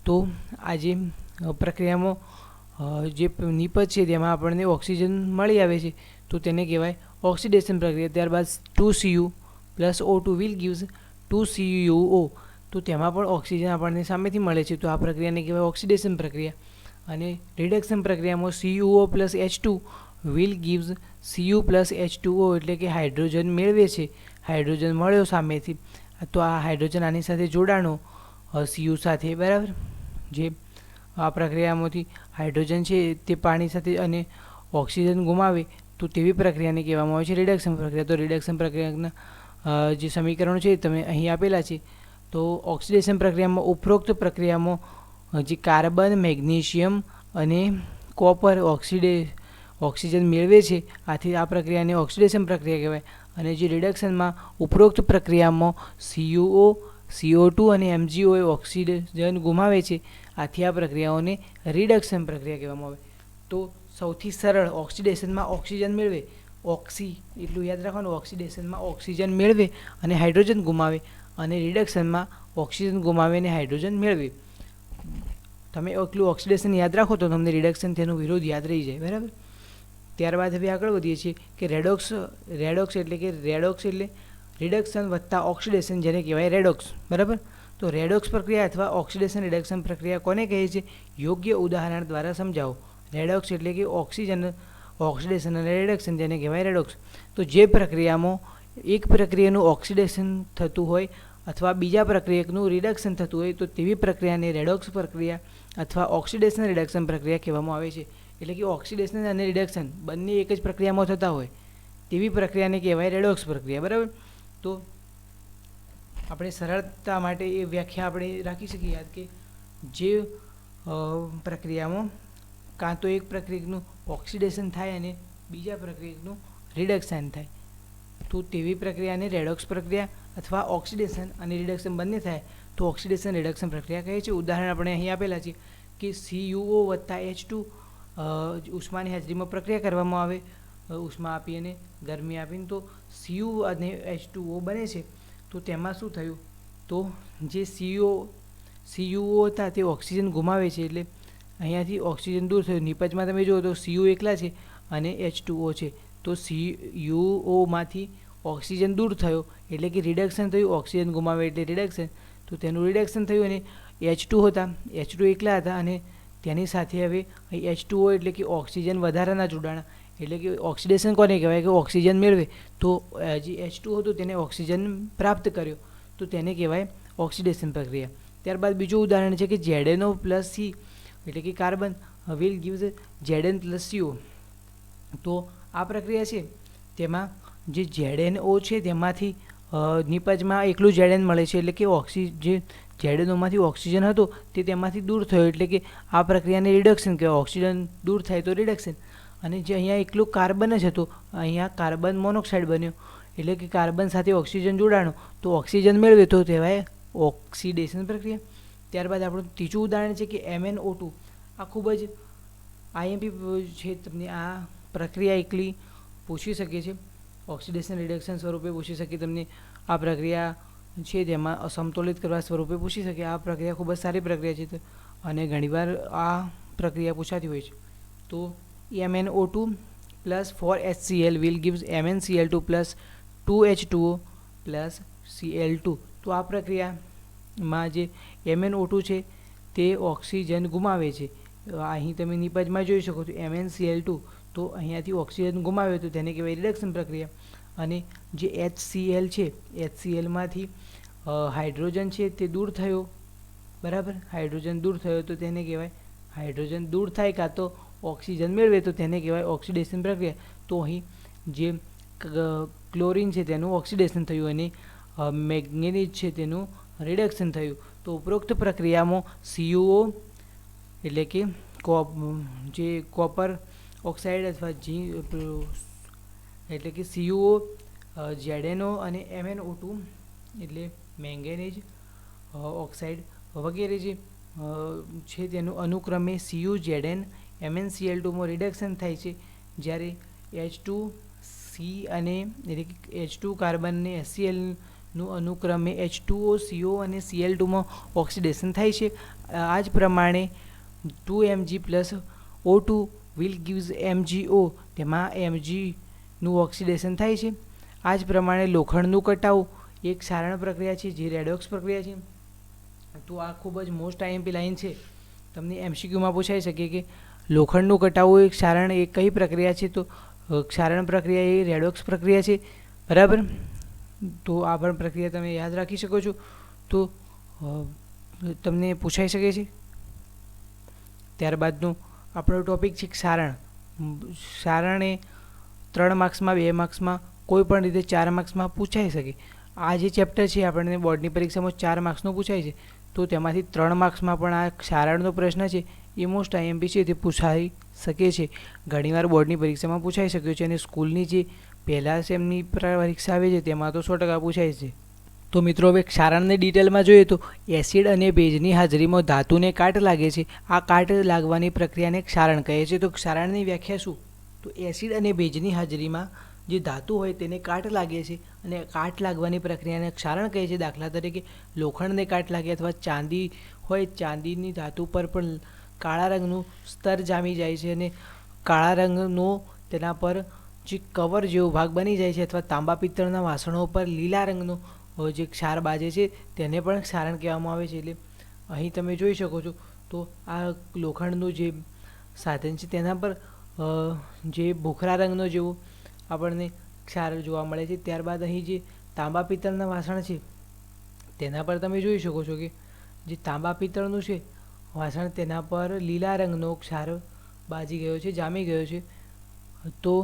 તો આ જે પ્રક્રિયામાં જે નિપજ છે તેમાં આપણને ઓક્સિજન મળી આવે છે તો તેને કહેવાય ઓક્સિડેશન પ્રક્રિયા. ત્યારબાદ 2Cu plus O2 will gives 2CuO. તો તેમાં પણ ઓક્સિજન આપણને સામેથી મળે છે તો આ પ્રક્રિયાને કહેવાય ઓક્સિડેશન પ્રક્રિયા. અને રિડક્શન પ્રક્રિયામાં CuO plus H2 will gives Cu plus H2O, એટલે કે હાઇડ્રોજન મેળવે છે, હાઇડ્રોજન મળ્યો સામેથી તો આ હાઇડ્રોજન આની સાથે જોડાણો Cu સાથે, બરાબર. જે આ પ્રક્રિયામાંથી હાઇડ્રોજન છે તે પાણી સાથે અને ઓક્સિજન ગુમાવે તો તેવી પ્રક્રિયાને કહેવામાં આવે છે રિડક્શન પ્રક્રિયા. તો રિડક્શન પ્રક્રિયાના જે સમીકરણો છે તમે અહીં આપેલા છે. તો ઓક્સિડેશન પ્રક્રિયામાં ઉપરોક્ત પ્રક્રિયામાં જે કાર્બન, મેગ્નેશિયમ અને કોપર ઓક્સિજન મેળવે છે, આથી આ પ્રક્રિયાને ઓક્સિડેશન પ્રક્રિયા કહેવાય. અને જે રિડક્શનમાં ઉપરોક્ત પ્રક્રિયામાં CuO, CO2 અને MgO એ ઓક્સિજન ગુમાવે છે, આથી આ પ્રક્રિયાઓને રિડક્શન પ્રક્રિયા કહેવામાં આવે. તો સૌથી સરળ ઓક્સિડેશનમાં ઓક્સિજન મેળવે, એટલું યાદ રાખવાનું, ઓક્સિડેશનમાં ઓક્સિજન મેળવે અને હાઇડ્રોજન ગુમાવે, અને રિડક્શનમાં ઓક્સિજન ગુમાવે અને હાઇડ્રોજન મેળવે. તમે એટલું ઓક્સિડેશન યાદ રાખો તો તમને રિડક્શન તેનો વિરોધ યાદ રહી જાય, બરાબર. ત્યારબાદ હવે આગળ વધીએ છીએ કે રેડોક્સ એટલે રિડક્શન વત્તા ઓક્સિડેશન, જેને કહેવાય રેડોક્સ, બરાબર. તો રેડોક્સ પ્રક્રિયા અથવા ઓક્સિડેશન રિડક્શન પ્રક્રિયા કોને કહે છે? યોગ્ય ઉદાહરણ દ્વારા સમજાવો. રેડોક્સ એટલે કે ઓક્સિડેશન અને રિડક્શન, જેને કહેવાય રેડોક્સ. તો જે પ્રક્રિયામાં એક પ્રક્રિયાનું ઓક્સિડેશન થતું હોય અથવા બીજા પ્રક્રિયકનું રિડક્શન થતું હોય તો તેવી પ્રક્રિયાને રેડોક્સ પ્રક્રિયા અથવા ઓક્સિડેશન રિડક્શન પ્રક્રિયા કહેવામાં આવે છે. એટલે કે ઓક્સિડેશન અને રિડક્શન બંને એક જ પ્રક્રિયામાં થતા હોય તેવી પ્રક્રિયાને કહેવાય રેડોક્સ પ્રક્રિયા, બરાબર. તો આપણે સરળતા માટે એ વ્યાખ્યા આપણે રાખી શકીએ યાદ કે જે પ્રક્રિયામાં કાં તો એક પ્રક્રિયકનું ઓક્સિડેશન થાય અને બીજા પ્રક્રિયકનું રિડક્શન થાય તો તેવી પ્રક્રિયાને રેડોક્સ પ્રક્રિયા અથવા ઓક્સિડેશન અને રિડક્શન બંને થાય તો ઓક્સિડેશન રિડક્શન પ્રક્રિયા કહે છે. ઉદાહરણ આપણે અહીં આપેલા છે કે CuO વત્તા H2 ઉષ્માની હાજરીમાં પ્રક્રિયા કરવામાં આવે, ઉષ્મા આપી અને ગરમી આપીને તો Cu અને H2O બને છે. તો તેમાં શું થયું? તો જે CuO હતા તે ઓક્સિજન ગુમાવે છે, એટલે અહીંયાથી ઓક્સિજન દૂર થયું. નિપજમાં તમે જુઓ તો Cu એકલા છે અને H2O છે, તો CuOમાંથી ઓક્સિજન દૂર થયો એટલે કે રિડક્શન થયું. ઓક્સિજન ગુમાવે એટલે રિડક્શન, તો તેનું રિડક્શન થયું. અને H2 હતા, H2 એકલા હતા અને તેની સાથે હવે અહીં H2O એટલે કે ઓક્સિજન વધારાના જોડાણ, એટલે કે ઓક્સિડેશન કોને કહેવાય કે ઓક્સિજન મેળવે. તો જે H2 હતું તેને ઓક્સિજન પ્રાપ્ત કર્યો તો તેને કહેવાય ઓક્સિડેશન પ્રક્રિયા. ત્યારબાદ બીજું ઉદાહરણ છે કે ZnO પ્લસ C એટલે કે carbon will gives Zn plus CO. તો આ પ્રક્રિયા છે તેમાં જે ZnO છે તેમાંથી નિપજમાં એકલું Zn મળે છે, એટલે કે જે ZnOમાંથી ઓક્સિજન હતો તે તેમાંથી દૂર થયો, એટલે કે આ પ્રક્રિયાને રિડક્શન કહેવાય. ઓક્સિજન દૂર થાય તો રિડક્શન. અને જે અહીંયા એકલું કાર્બન જ હતું, અહીંયા કાર્બન મોનોક્સાઇડ બન્યો, એટલે કે કાર્બન સાથે ઓક્સિજન જોડાણો તો ઓક્સિજન મેળવે તો કહેવાય ઓક્સિડેશન પ્રક્રિયા. ત્યારબાદ આપણું ત્રીજું ઉદાહરણ છે કે MnO2. આ ખૂબ જ IMP છે, તમને આ પ્રક્રિયા એકલી પૂછી શકે છે, ઓક્સિડેશન રિડક્શન સ્વરૂપે પૂછી શકે, તમને આ પ્રક્રિયા છે તેમાં અસમતોલિત કરવા સ્વરૂપે પૂછી શકે. આ પ્રક્રિયા ખૂબ જ સારી પ્રક્રિયા છે અને ઘણીવાર આ પ્રક્રિયા પૂછાતી હોય છે. તો MnO2 plus 4HCl will gives MnCl2 plus 2H2O plus Cl2. તો આ પ્રક્રિયામાં જે MnO2 છે તે ઓક્સિજન ગુમાવે છે. અહીં તમે નિપજમાં જોઈ શકો છો MnCl2, તો અહીંયાથી ઓક્સિજન ગુમાવે તો તેને કહેવાય રિડક્શન પ્રક્રિયા. અને જે HCl છે, HClમાંથી હાઇડ્રોજન છે તે દૂર થયો, બરાબર. હાઇડ્રોજન દૂર થયો તો તેને કહેવાય હાઇડ્રોજન દૂર થાય કાં તો ઓક્સિજન મેળવે તો તેને કહેવાય ઓક્સિડેશન પ્રક્રિયા. તો અહીં જે ક્લોરિન છે તેનું ઓક્સિડેશન થયું અને મેંગેનીઝ છે તેનું રિડક્શન થયું. તો ઉપરોક્ત પ્રક્રિયામાં CuO એટલે કે જે કોપર ઓક્સાઇડ અથવા એટલે કે CuO, ZnO અને MnO2 એટલે મેંગેનીઝ ઓક્સાઇડ વગેરે જે છે તેનું અનુક્રમે Cu, Zn, MnCl2માં રિડક્શન થાય છે, જ્યારે H2C અને એટલે કે H2 કાર્બન અને HCl નું અનુક્રમે H2O, CO અને Cl2માં ઓક્સિડેશન થાય છે. આ જ પ્રમાણે 2Mg plus O2 will gives MgO, તેમાં Mgનું ઓક્સિડેશન થાય છે. આ જ પ્રમાણે લોખંડનું કટાવ એક સારણ પ્રક્રિયા છે, જે રેડોક્સ પ્રક્રિયા છે. તો આ ખૂબ જ મોસ્ટ આઈએમપી લાઈન છે. તમને MCQમાં પૂછાઈ શકે કે લોખંડનું કટાવું એક સારણ એ કઈ પ્રક્રિયા છે? તો સારણ પ્રક્રિયા એ રેડોક્સ પ્રક્રિયા છે, બરાબર. તો આ પણ પ્રક્રિયા તમે યાદ રાખી શકો છો. તો તમને પૂછાઈ શકે છે. ત્યારબાદનો આપણો ટોપિક છે સારણ. સારણ એ 3 માર્ક્સમાં, 2 માર્ક્સમાં, કોઈ પણ રીતે 4 માર્ક્સમાં પૂછાઈ શકે. આ જે ચેપ્ટર છે આપણને બોર્ડની પરીક્ષામાં 4 માર્ક્સનું પૂછાય છે. તો તેમાંથી 3 માર્ક્સમાં પણ આ સારણનો પ્રશ્ન છે એ મોસ્ટ આઈએમપી છે, તે પૂછાઈ શકે છે. ઘણીવાર બોર્ડની પરીક્ષામાં પૂછાઈ શક્યો છે અને સ્કૂલની જે પહેલા સેમની પરીક્ષા આવે છે તેમાં તો 100% પૂછાય છે. તો મિત્રો હવે ક્ષારણની ડિટેલમાં જોઈએ તો એસિડ અને ભેજની હાજરીમાં ધાતુને કાટ લાગે છે. આ કાટ લાગવાની પ્રક્રિયાને ક્ષારણ કહે છે. તો ક્ષારણની વ્યાખ્યા શું? તો એસિડ અને ભેજની હાજરીમાં જે ધાતુ હોય તેને કાટ લાગે છે અને કાટ લાગવાની પ્રક્રિયાને ક્ષારણ કહે છે. દાખલા તરીકે લોખંડને કાટ લાગે અથવા ચાંદી હોય, ચાંદીની ધાતુ પર પણ કાળા રંગનું સ્તર જામી જાય છે અને કાળા રંગનો તેના પર જે કવર જેવો ભાગ બની જાય છે, અથવા તાંબા પિત્તળના વાસણો પર લીલા રંગનો જે ક્ષાર બાજે છે તેને પણ ક્ષારણ કહેવામાં આવે છે. એટલે અહીં તમે જોઈ શકો છો. તો આ લોખંડનું જે સાધન છે તેના પર જે ભૂખરા રંગનો જેવો આપણને ક્ષાર જોવા મળે છે. ત્યારબાદ અહીં જે તાંબા પિત્તળના વાસણ છે તેના પર તમે જોઈ શકો છો કે જે તાંબા પિત્તળનું છે વાસણ, તેના પર લીલા રંગનો ક્ષાર બાજી ગયો છે, જામી ગયો છે. તો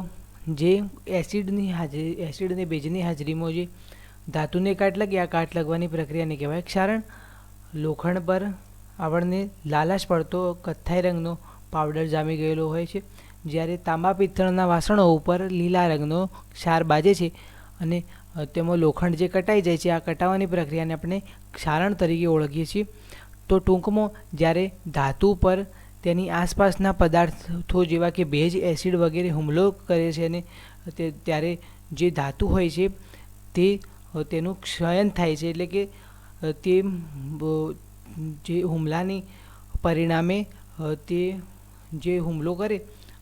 જે એસિડ અને ભેજની હાજરીમાં જે ધાતુને કાટ લાગે, આ કાટ લાગવાની પ્રક્રિયાને કહેવાય ક્ષારણ. લોખંડ પર આપણને લાલાશ પડતો કથ્થાઈ રંગનો પાવડર જામી ગયેલો હોય છે, જ્યારે તાંબા પિત્તળના વાસણો ઉપર લીલા રંગનો ક્ષાર બાજે છે અને તેમાં લોખંડ જે કટાઈ જાય છે, આ કટાવાની પ્રક્રિયાને આપણે ક્ષારણ તરીકે ઓળખીએ છીએ. તો ટૂંકમાં જ્યારે ધાતુ પર તેની આસપાસના પદાર્થો જેવા કે ભેજ, એસિડ વગેરે હુમલો કરે છે અને ત્યારે જે ધાતુ હોય છે તેનું ક્ષયન થાય છે. એટલે કે તે જે હુમલાની પરિણામે તે જે હુમલો કરે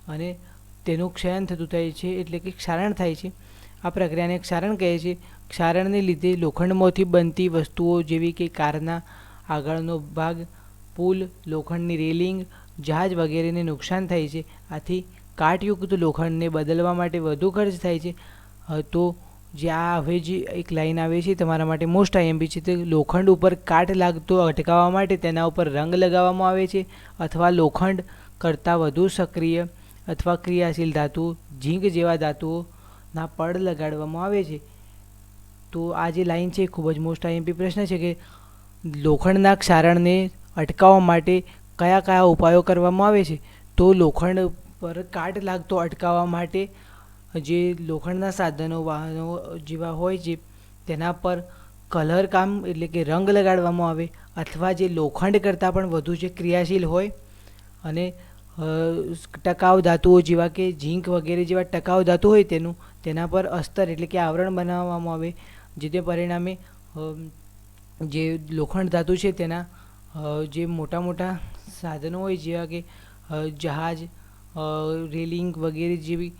અને તેનું ક્ષયન થતું થાય છે, એટલે કે ક્ષારણ થાય છે. આ પ્રક્રિયાને ક્ષારણ કહે છે. ક્ષારણને લીધે લોખંડમાંથી બનતી વસ્તુઓ જેવી કે કારના આગળનો ભાગ, પુલ, લોખંડની રેલિંગ, જહાજ વગેરેને નુકસાન થાય છે. આથી કાટયુક્ત લોખંડને બદલવા માટે વધુ ખર્ચ થાય છે. તો જે આ હવે જે એક લાઈન આવે છે તમારા માટે મોસ્ટ આઈએમપી છે, તે લોખંડ ઉપર કાટ લાગતો અટકાવવા માટે તેના ઉપર રંગ લગાવવામાં આવે છે, અથવા લોખંડ કરતાં વધુ સક્રિય અથવા ક્રિયાશીલ ધાતુ, ઝીંક જેવા ધાતુઓના પડ લગાડવામાં આવે છે. તો આ જે લાઈન છે ખૂબ જ મોસ્ટ આઈએમપી પ્રશ્ન છે કે લોખંડના ક્ષારણને અટકાવવા માટે કયા કયા ઉપાયો કરવામાં આવે છે? તો લોખંડ પર કાટ લાગતો અટકાવવા માટે જે લોખંડના સાધનો, વાહનો જેવા હોય છે તેના પર કલર કામ એટલે કે રંગ લગાડવામાં આવે, અથવા જે લોખંડ કરતાં પણ વધુ જે ક્રિયાશીલ હોય અને ટકાઉ ધાતુઓ જેવા કે ઝીંક વગેરે જેવા ટકાઉ ધાતુ હોય તેના પર અસ્તર એટલે કે આવરણ બનાવવામાં આવે, જેને પરિણામે જે લોખંડ ધાતુ છે તેના જે મોટા મોટા સાધનો હોય જેવા કે જહાજ, રેલિંગ વગેરે જેવી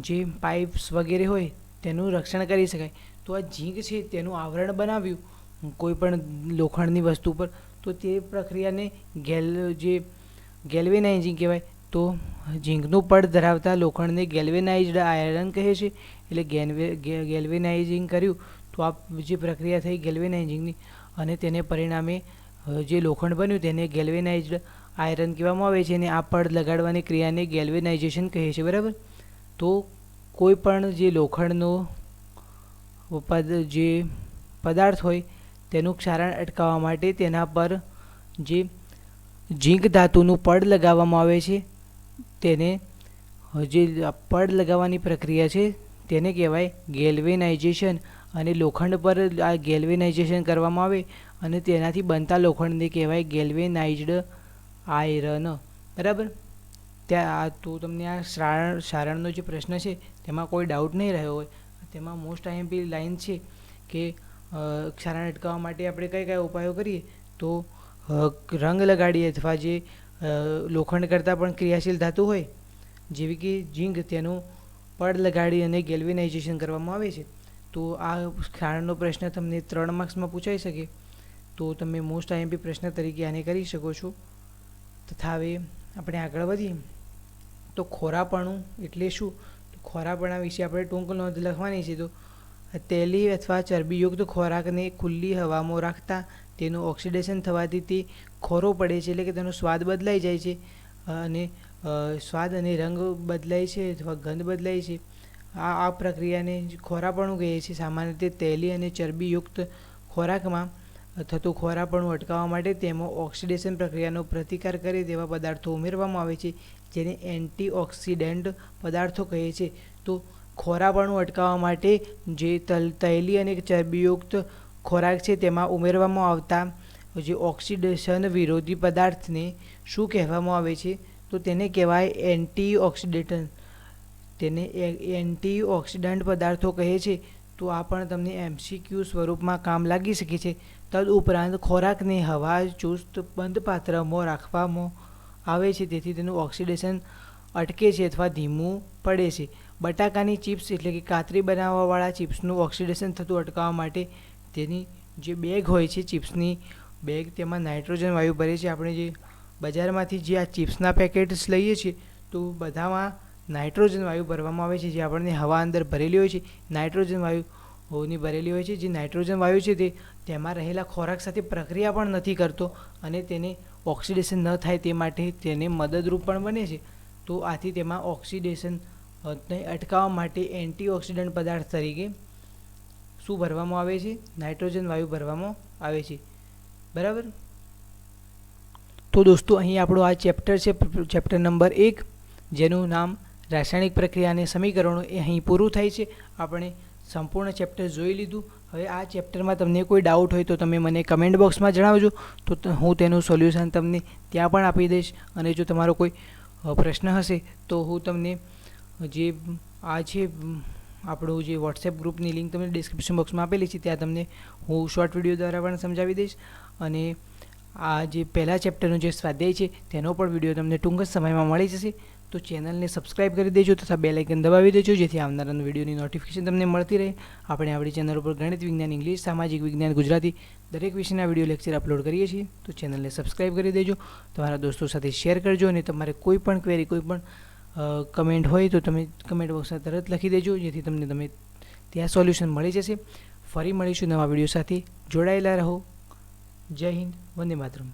જે પાઇપ્સ વગેરે હોય તેનું રક્ષણ કરી શકાય. તો આ ઝીંક છે તેનું આવરણ બનાવ્યું કોઈ પણ લોખંડની વસ્તુ પર, તો તે પ્રક્રિયાને ગેલ્વેનાઇઝિંગ કહેવાય. તો ઝીંકનું પડ ધરાવતા લોખંડને ગેલ્વેનાઇઝ્ડ આયરન કહે છે. એટલે ગેલ્વેનાઇઝિંગ કર્યું તો આ જે પ્રક્રિયા થઈ ગેલ્વેનાઇઝિંગની, અને તેને પરિણામે જે લોખંડ બન્યું તેને ગેલ્વેનાઇઝ્ડ આયરન કહેવામાં આવે છે, અને આ પડ લગાડવાની ક્રિયાને ગેલ્વેનાઇઝેશન કહે છે, બરાબર. તો કોઈ પણ જે લોખંડનો જે પદાર્થ હોય તેનું ક્ષારણ અટકાવવા માટે તેના પર જે ઝીંક ધાતુનું પડ લગાવવામાં આવે છે, તેને જે પડ લગાવવાની પ્રક્રિયા છે તેને કહેવાય ગેલ્વેનાઇઝેશન. અને લોખંડ પર આ ગેલ્વેનાઇઝેશન કરવામાં આવે અને તેનાથી બનતા લોખંડને કહેવાય ગેલ્વેનાઇઝ્ડ આયરન, બરાબર. તો તમને આ સારણનો જે પ્રશ્ન છે તેમાં કોઈ ડાઉટ નહીં રહ્યો હોય. તેમાં મોસ્ટ આઈએમપી લાઈન છે કે ક્ષારણ અટકાવવા માટે આપણે કયા કયા ઉપાયો કરીએ તો રંગ લગાડીએ અથવા જે લોખંડ કરતાં પણ ક્રિયાશીલ ધાતુ હોય જેવી કે ઝીંક તેનું પડ લગાડી અને ગેલ્વેનાઇઝેશન કરવામાં આવે છે. તો આ ક્ષારણનો પ્રશ્ન તમને 3 માર્ક્સમાં પૂછાઈ શકે, તો તમે મોસ્ટ આઈએમપી પ્રશ્ન તરીકે આને કરી શકો છો. તથા હવે આપણે આગળ વધીએ તો ખોરાપણું એટલે શું? તો ખોરાપણા વિશે આપણે ટૂંક નોંધ લખવાની છે. તો તેલી અથવા ચરબીયુક્ત ખોરાકને ખુલ્લી હવામાં રાખતા તેનું ઓક્સિડેશન થવાથી તે ખોરો પડે છે, એટલે કે તેનો સ્વાદ બદલાઈ જાય છે અને સ્વાદ અને રંગ બદલાય છે અથવા ગંધ બદલાય છે. આ પ્રક્રિયાને ખોરાપણું કહે છે. સામાન્ય રીતે તેલી અને ચરબીયુક્ત ખોરાકમાં થતું ખોરાપણું અટકાવવા માટે તેમાં ઓક્સિડેશન પ્રક્રિયાનો પ્રતિકાર કરે તેવા પદાર્થો ઉમેરવામાં આવે છે, જેને એન્ટીઓક્સિડન્ટ પદાર્થો કહે છે. તો ખોરાપણું અટકાવવા માટે જે તૈલી અને ચરબીયુક્ત ખોરાક છે તેમાં ઉમેરવામાં આવતા જે ઓક્સિડેશન વિરોધી પદાર્થને શું કહેવામાં આવે છે? તો તેને કહેવાય એન્ટીઓક્સિડન્ટ. તેને એન્ટીઓક્સિડન્ટ પદાર્થો કહે છે. તો આ પણ તમને MCQ સ્વરૂપમાં કામ લાગી શકે છે. તદુપરાંત ખોરાકને હવા ચુસ્ત બંધ પાત્રમાં રાખવામાં આવે છે, તેથી તેનું ઓક્સિડેશન અટકે છે અથવા ધીમું પડે છે. બટાકાની ચિપ્સ એટલે કે કાતરી બનાવવાવાળા ચિપ્સનું ઓક્સિડેશન થતું અટકાવવા માટે તેની જે બેગ હોય છે, ચિપ્સની બેગ, તેમાં નાઇટ્રોજન વાયુ ભરે છે. આપણે જે બજારમાંથી જે આ ચિપ્સના પેકેટ્સ લઈએ છીએ તો બધામાં નાઇટ્રોજન વાયુ ભરવામાં આવે છે, જે આપણને હવા અંદર ભરેલી હોય છે નાઇટ્રોજન વાયુની ભરેલી હોય છે. જે નાઇટ્રોજન વાયુ છે તે તેમાં રહેલા ખોરાક સાથે પ્રક્રિયા પણ નથી કરતો અને તેને ઓક્સિડેશન ન થાય તે માટે તેને મદદરૂપ પણ બને છે. તો આથી તેમાં ઓક્સિડેશન અટકાવવા માટે એન્ટીઓક્સિડન્ટ પદાર્થ તરીકે શું ભરવામાં આવે છે? નાઇટ્રોજન વાયુ ભરવામાં આવે છે. બરાબર. તો દોસ્તો અહીં આપણો આ ચેપ્ટર છે, ચેપ્ટર નંબર 1, જેનું નામ રાસાયણિક પ્રક્રિયા અને સમીકરણો, એ અહીં પૂરું થાય છે. આપણે સંપૂર્ણ ચેપ્ટર જોઈ લીધું. હવે આ ચેપ્ટરમાં તમને કોઈ ડાઉટ હોય તો તમે મને કમેન્ટ બોક્સમાં જણાવજો, તો હું તેનું સોલ્યુશન તમને ત્યાં પણ આપી દઈશ. અને જો તમારો કોઈ પ્રશ્ન હશે તો હું તમને જે આ છે આપણું જે વોટ્સએપ ગ્રુપની લિંક તમને ડિસ્ક્રિપ્શન બોક્સમાં આપેલી છે, ત્યાં તમને હું શોર્ટ વિડીયો દ્વારા પણ સમજાવી દઈશ. અને આ જે પહેલા ચેપ્ટરનો જે સ્વાધ્યાય છે તેનો પણ વિડીયો તમને ટૂંક જ સમયમાં મળી જશે. તો ચેનલને સબસ્ક્રાઈબ કરી દેજો તથા બેલ આઇકન દબાવી દેજો, જેથી આવનારા વિડીયોની નોટિફિકેશન તમને મળતી રહે. આપણે આપણી ચેનલ ઉપર ગણિત, વિજ્ઞાન, ઇંગ્લિશ, સામાજિક વિજ્ઞાન, ગુજરાતી દરેક વિષયના વિડીયો લેક્ચર અપલોડ કરીએ છીએ. તો ચેનલને સબસ્ક્રાઈબ કરી દેજો, તમારા દોસ્તો સાથે શેર કરજો. અને તમારે કોઈ પણ ક્વેરી, કોઈ પણ કમેન્ટ હોય તો તમે કમેન્ટ બોક્સમાં તરત લખી દેજો, જેથી તમને ત્યાં સોલ્યુશન મળી જશે. ફરી મળીશું નવા વિડીયો સાથે. જોડાયેલા રહો. જય હિન્દ. વંદે માતરમ.